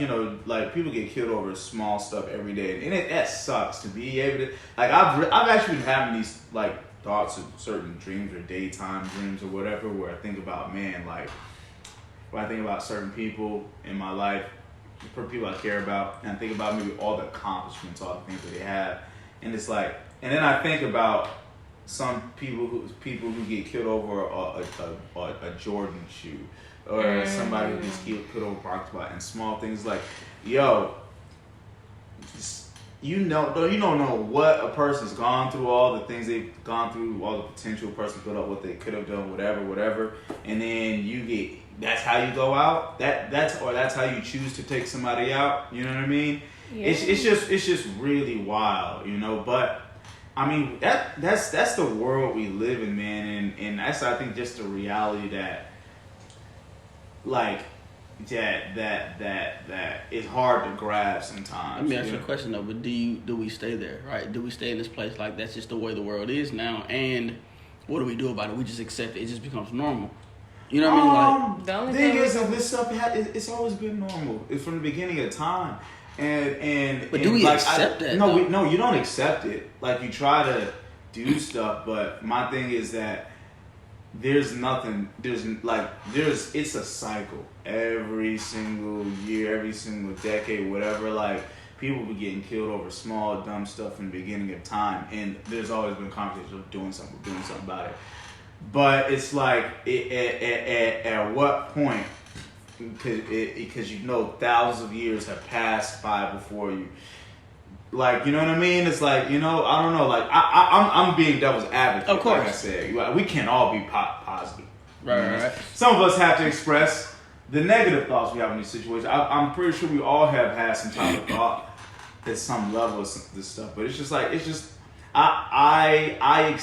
people get killed over small stuff every day, and that sucks to be able to. Like I've actually been having these like thoughts of certain dreams or daytime dreams or whatever, where I think about when I think about certain people in my life. For people I care about, and I think about maybe all the accomplishments, all the things that they have, and it's like, and then I think about some people who get killed over a Jordan shoe, or somebody who gets killed over a parking spot, and small things like, you don't know what a person's gone through, all the things they've gone through, all the potential person put up, what they could have done, whatever, and then that's how you go out. That's how you choose to take somebody out. You know what I mean? Yeah. It's just really wild, But I mean that's the world we live in, man, and that's, I think, just the reality that is hard to grasp sometimes. Let me ask you a question though. But do we stay there? Right? Do we stay in this place like that's just the way the world is now? And what do we do about it? We just accept it. It just becomes normal. You know what I mean? Like, the only thing is that this stuff it's always been normal. It's from the beginning of time, but do we accept that? No, you don't accept it. Like you try to do stuff. But my thing is that it's a cycle. Every single year, every single decade, whatever, like, people be getting killed over small, dumb stuff in the beginning of time. And there's always been conversations of doing something about it. But it's like, at what point, because you know thousands of years have passed by before you, like, you know what I mean? It's like, you know, I don't know, like, I'm being devil's advocate. Of course. Like I said, we can't all be positive. Right. Some of us have to express the negative thoughts we have in these situations. I'm pretty sure we all have had some type of thought at some level of this stuff, but it's just like, I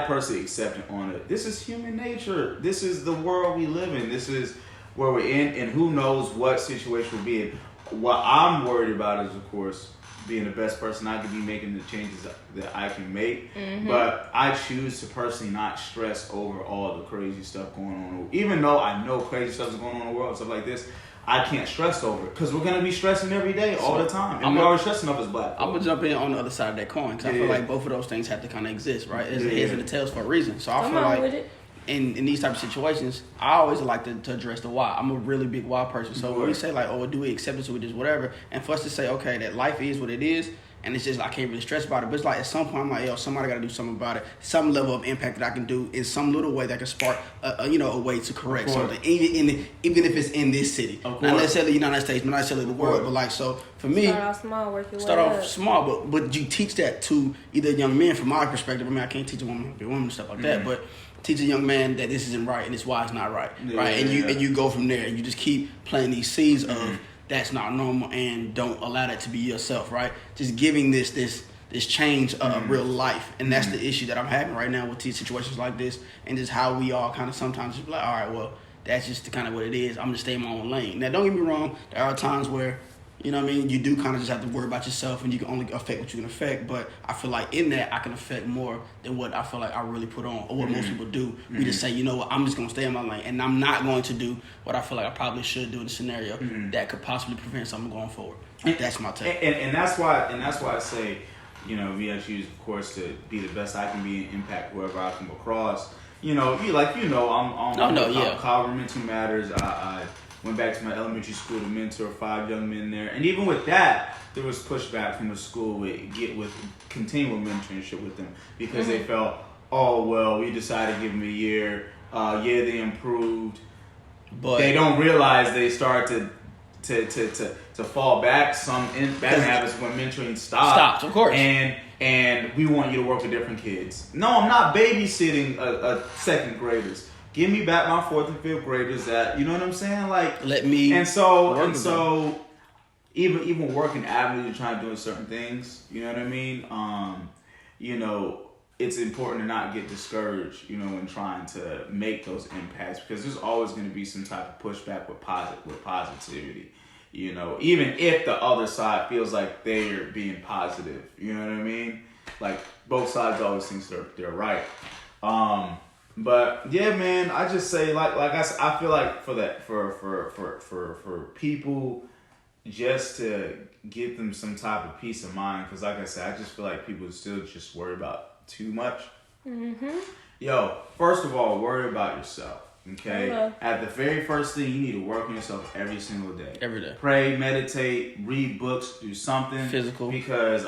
personally accept it on it. This is human nature. This is the world we live in. This is where we're in, and who knows what situation we'll be in. What I'm worried about is, of course, being the best person I can be, making the changes that I can make. Mm-hmm. But I choose to personally not stress over all the crazy stuff going on. Even though I know crazy stuff is going on in the world and stuff like this, I can't stress over it because we're going to be stressing every day, all the time. And we're always stressing up as black folks. I'm going to jump in on the other side of that coin because I feel like both of those things have to kind of exist, right? It's the heads and the tails for a reason. So I feel like in these type of situations, I always like to address the why. I'm a really big why person. So when we say like, oh, do we accept this or this, whatever, and for us to say, okay, that life is what it is, and it's just, I can't really stress about it. But it's like, at some point, I'm like, yo, somebody got to do something about it. Some level of impact that I can do in some little way that can spark, a way to correct something. Even if it's in this city. Not necessarily the United States, but not necessarily the world. But like, so for me, start off small, work your way up. Small, but you teach that to either young men from my perspective. I mean, I can't teach a woman and stuff like that, but teach a young man that this isn't right and it's why it's not right, right? And you go from there and you just keep planting these seeds of that's not normal and don't allow that to be yourself, right? Just giving this change of real life, and that's the issue that I'm having right now with these situations like this, and just how we all kind of sometimes just be like, all right, well, that's just kind of what it is. I'm just staying in my own lane. Now, don't get me wrong. There are times where, you know what I mean, you do kind of just have to worry about yourself, and you can only affect what you can affect. But I feel like in that, I can affect more than what I feel like I really put on, or what most people do. We just say, you know what, I'm just going to stay in my lane, and I'm not going to do what I feel like I probably should do in a scenario that could possibly prevent something going forward. That's my take. And that's why I say, you know, we have to use, of course, to be the best I can be and impact whoever I come across. You know, I'm Governmental Matters. I went back to my elementary school to mentor 5 young men there. And even with that, there was pushback from the school with continual mentorship with them because they felt, oh, well, we decided to give them a year. They improved. But they don't realize they start to fall back some bad habits when mentoring stops, of course. And we want you to work with different kids. No, I'm not babysitting a second graders. Give me back my 4th and 5th graders that, you know what I'm saying? Like, let me. And so even working avenue to try doing certain things, you know what I mean? You know, it's important to not get discouraged, you know, when trying to make those impacts, because there's always going to be some type of pushback with positivity. You know, even if the other side feels like they're being positive, you know what I mean? Like, both sides always think they're right. But yeah, man, I just say I feel like for people just to give them some type of peace of mind, because like I said, I just feel like people still just worry about too much. Yo, first of all, worry about yourself. Okay? At the very first thing, you need to work on yourself every single day. Every day. Pray, meditate, read books, do something. Physical. Because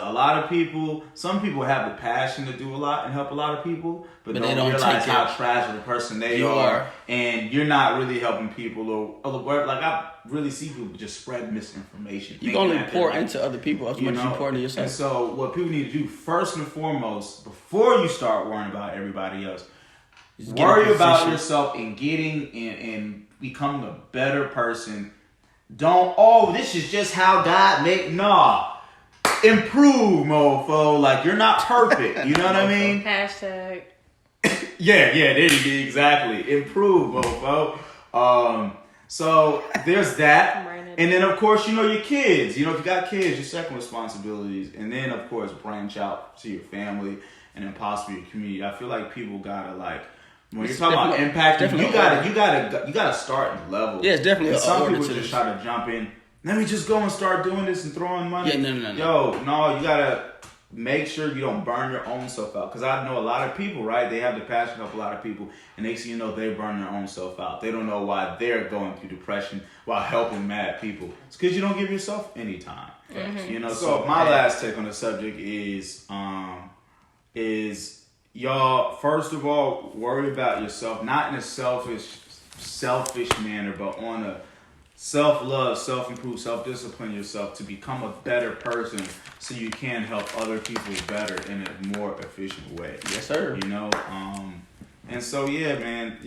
some people have the passion to do a lot and help a lot of people, but don't realize how trash of a person they are. And you're not really helping people. Or like, I really see people just spread misinformation. You can only pour into other people as much as you pour into yourself. And so what people need to do, first and foremost, before you start worrying about everybody else, worry about yourself and getting and becoming a better person. Don't, this is just how God made. Nah. Improve, mofo. Like, you're not perfect. You know what I mean? Hashtag. Yeah, there you go. Exactly. Improve, mofo. So there's that. And then, of course, you know, your kids. You know, if you got kids, your second responsibilities. And then, of course, branch out to your family and then possibly your community. I feel like people gotta, like, when you're talking about impact, you gotta start in level. Yeah, it's definitely. And some people just try to jump in. Let me just go and start doing this and throwing money. Yeah, no. Yo, no, you gotta make sure you don't burn your own self out. Because I know a lot of people, right? They have the passion to help a lot of people, and they see, they burn their own self out. They don't know why they're going through depression while helping mad people. It's because you don't give yourself any time. Mm-hmm. So my last take on the subject is y'all, first of all, worry about yourself, not in a selfish manner, but on a self-love, self-improve, self-discipline yourself to become a better person so you can help other people better in a more efficient way. Yes, sir. And so, yeah, man,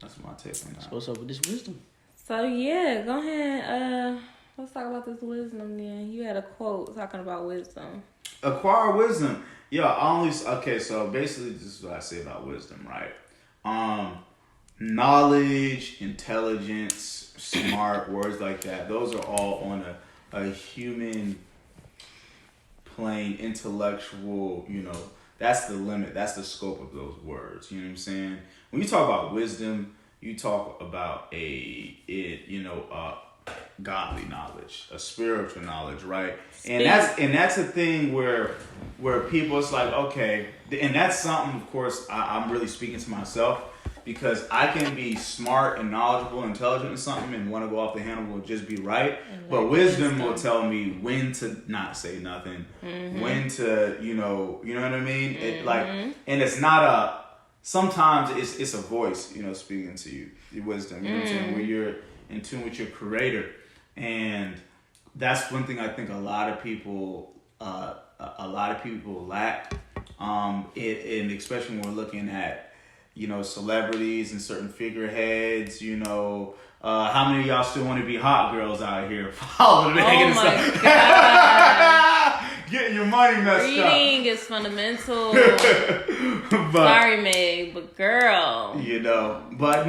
that's my take on that. So what's up with this wisdom? So, yeah, go ahead. Let's talk about this wisdom then. You had a quote talking about wisdom. Acquire wisdom. Yeah, so basically this is what I say about wisdom, right? Knowledge, intelligence, smart, words like that, those are all on a human plane, intellectual, that's the limit, that's the scope of those words, you know what I'm saying? When you talk about wisdom, you talk about godly knowledge, a spiritual knowledge, right? And that's a thing where people, it's like, okay, and that's something, of course, I'm really speaking to myself, because I can be smart and knowledgeable, intelligent in something, and want to go off the handle will just be right. But wisdom will tell me when to not say nothing, when to, you know what I mean? It, and it's not sometimes it's a voice, speaking to you, your wisdom, you know what I'm saying? Where you're in tune with your creator. And that's one thing I think a lot of people lack. And especially when we're looking at, celebrities and certain figureheads, how many of y'all still want to be hot girls out here following Megan and stuff? Getting your money messed up. Reading is fundamental. Sorry, Meg, but girl. But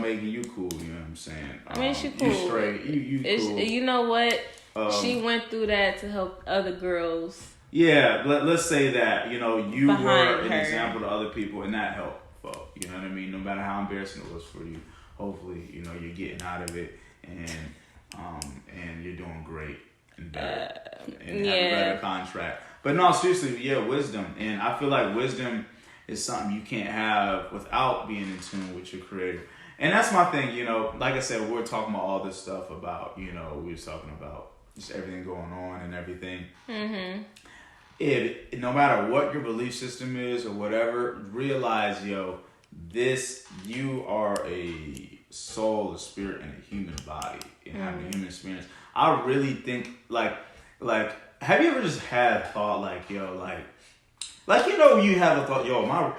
Megan, you cool, you know what I'm saying? I mean, she cool. You straight, you cool. You know what? She went through that to help other girls. Yeah, let's say that, you behind were an her. example to other people, and that helped, you know what I mean? No matter how embarrassing it was for you, hopefully, you're getting out of it, and you're doing great and better, and have a better contract. But no, seriously, wisdom. And I feel like wisdom is something you can't have without being in tune with your creator. And that's my thing, like I said, we're talking about all this stuff about, we were talking about just everything going on and everything. Mm-hmm. No matter what your belief system is or whatever, realize, you are a soul, a spirit, and a human body, and having a human experience. I really think, like, have you ever just had a thought, you have a thought,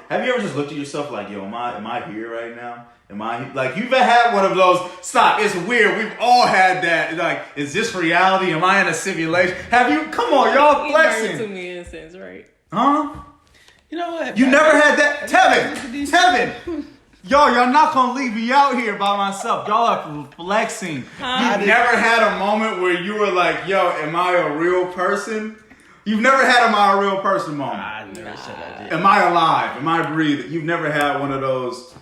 have you ever just looked at yourself like, am I here right now? You've had one of those, stop, it's weird, we've all had that, is this reality? Am I in a simulation? Come on, y'all flexing. To me in a sense, right? Huh? You know what? You never had that? Tevin! Y'all not gonna leave me out here by myself. Y'all are flexing. You've never had a moment where you were like, am I a real person? You've never had am I a real person moment. I never said I did. Am I alive? Am I breathing? You've never had one of those,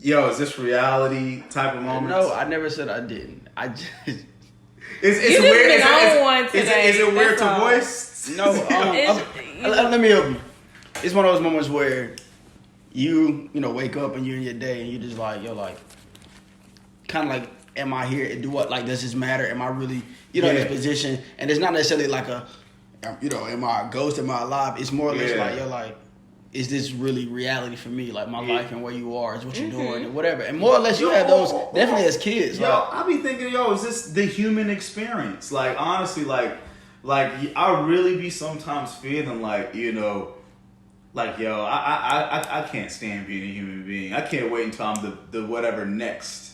is this reality type of moments? No, I never said I didn't. I just... It's weird. Is it weird to voice? No, let me help you. It's one of those moments where you wake up and you're in your day and you're just like, kind of like, am I here? Do what? Does this matter? Am I really, in this position? And it's not necessarily like am I a ghost? Am I alive? It's more or less is this really reality for me? Like my life and where you are is what you're doing and whatever. And more or less you have those definitely as kids. I be thinking, is this the human experience? Honestly, I really be sometimes feeling I can't stand being a human being. I can't wait until I'm the whatever next.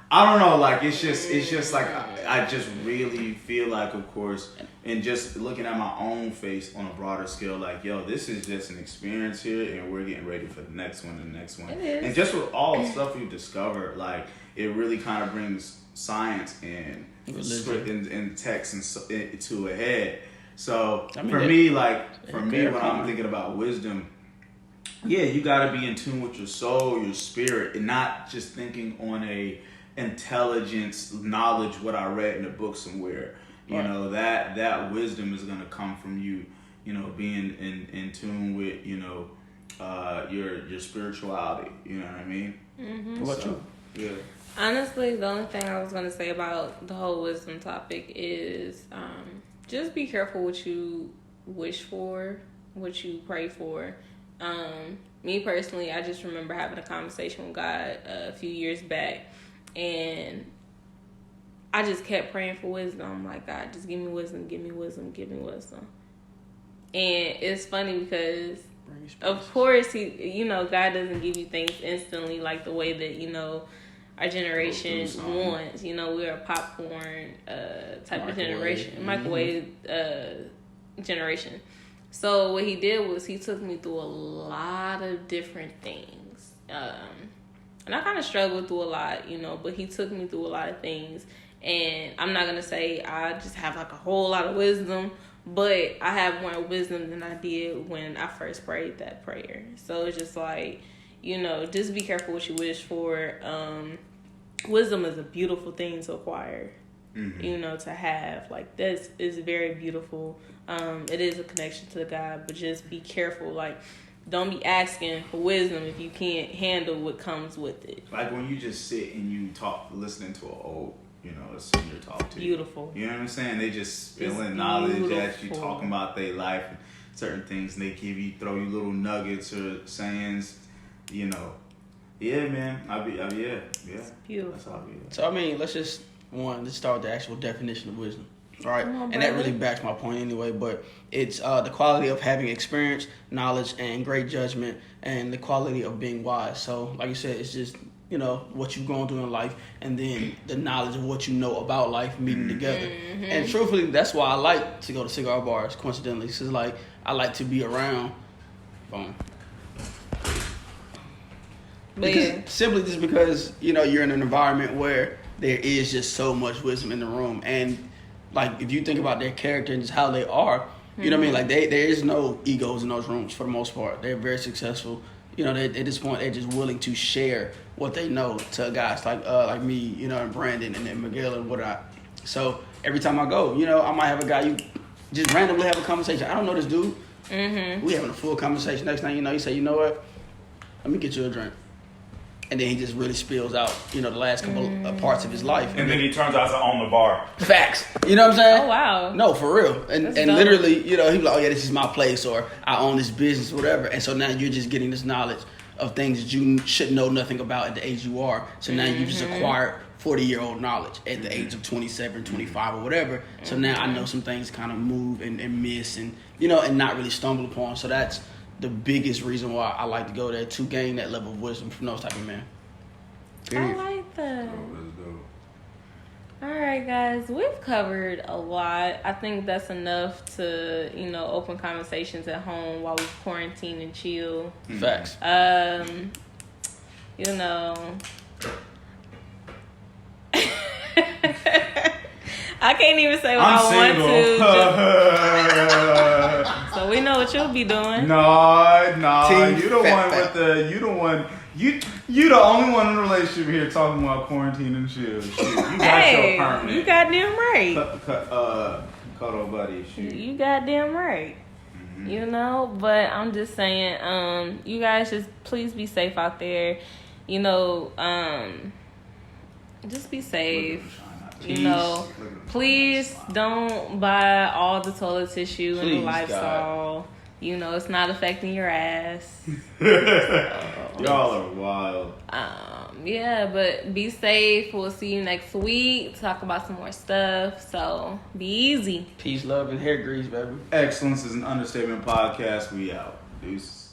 I don't know, it's just I just really feel of course, and just looking at my own face on a broader scale, this is just an experience here, and we're getting ready for the next one and the next one. It is. And just with all the stuff we've discovered, it really kind of brings science and script and text and to a head. So for me, when I'm thinking about wisdom, you got to be in tune with your soul, your spirit, and not just thinking on a intelligence, knowledge, what I read in a book somewhere. You know, that wisdom is going to come from you, you know, being in tune with, you know, your spirituality. You know what I mean? Mm-hmm. What about you? Yeah. Honestly, the only thing I was going to say about the whole wisdom topic is just be careful what you wish for, what you pray for. Me personally, I just remember having a conversation with God a few years back, and I just kept praying for wisdom. I'm like, God, just give me wisdom, give me wisdom, give me wisdom. And it's funny because, of course, God doesn't give you things instantly like the way that, you know, our generation wants. You know, we're a popcorn type of generation, microwave generation. So what he did was he took me through a lot of different things. And I kind of struggled through a lot, you know, but he took me through a lot of things. And I'm not going to say I just have like a whole lot of wisdom, but I have more wisdom than I did when I first prayed that prayer. So it's just like, you know, just be careful what you wish for. Wisdom is a beautiful thing to acquire, you know, to have. Like, this is very beautiful. It is a connection to God, but just be careful. Like, don't be asking for wisdom if you can't handle what comes with it. Like when you just sit and you talk, listening to an old, you know, a senior talk to you. Beautiful. You know what I'm saying? They just spilling knowledge at you, talking about their life and certain things, and they throw you little nuggets or sayings, you know. Yeah, man. Yeah. It's beautiful. That's how So, I mean, let's start with the actual definition of wisdom. Right, and that really backs my point anyway, but it's the quality of having experience, knowledge, and great judgment, and the quality of being wise. So, like you said, it's just, you know, what you've gone through in life, and then the knowledge of what you know about life meeting together. And truthfully, that's why I like to go to cigar bars, coincidentally, because, like, I like to be around. Boom. Simply just because, you know, you're in an environment where there is just so much wisdom in the room, and like, if you think about their character and just how they are, you know what I mean? Like, there is no egos in those rooms for the most part. They're very successful. You know, at this point, they're just willing to share what they know to guys like me, you know, and Brandon and then Miguel and whatnot. So every time I go, you know, I might have a guy you just randomly have a conversation. I don't know this dude. We having a full conversation. Next thing you know, you say, you know what? Let me get you a drink. And then he just really spills out, you know, the last couple of parts of his life. And then he turns out to own the bar. Facts. You know what I'm saying? Oh, wow. No, for real. And literally, you know, he's like, oh, yeah, this is my place, or I own this business, whatever. And so now you're just getting this knowledge of things that you should know nothing about at the age you are. So now you just acquired 40-year-old knowledge at the age of 27, 25, or whatever. So now I know some things kind of move and miss and, you know, and not really stumble upon. So that's the biggest reason why I like to go there, to gain that level of wisdom from those type of men. Period. I like that. All right, guys, we've covered a lot. I think that's enough to, you know, open conversations at home while we quarantine and chill. Facts. You know, I can't even say what I want to. So we know what you'll be doing. No, Team you the fat, one fat. with the. You the one. You the only one in the relationship here talking about quarantine and chill. Shit, you got your permanent. You goddamn right. Cuddle buddy. Shit. You goddamn right. You know, but I'm just saying, you guys just please be safe out there. You know, just be safe. You know, please don't buy all the toilet tissue and the Lysol. God. You know, it's not affecting your ass. Y'all are wild. Yeah, but be safe. We'll see you next week. Talk about some more stuff. So be easy. Peace, love, and hair grease, baby. Excellence is an Understatement Podcast. We out. Deuces.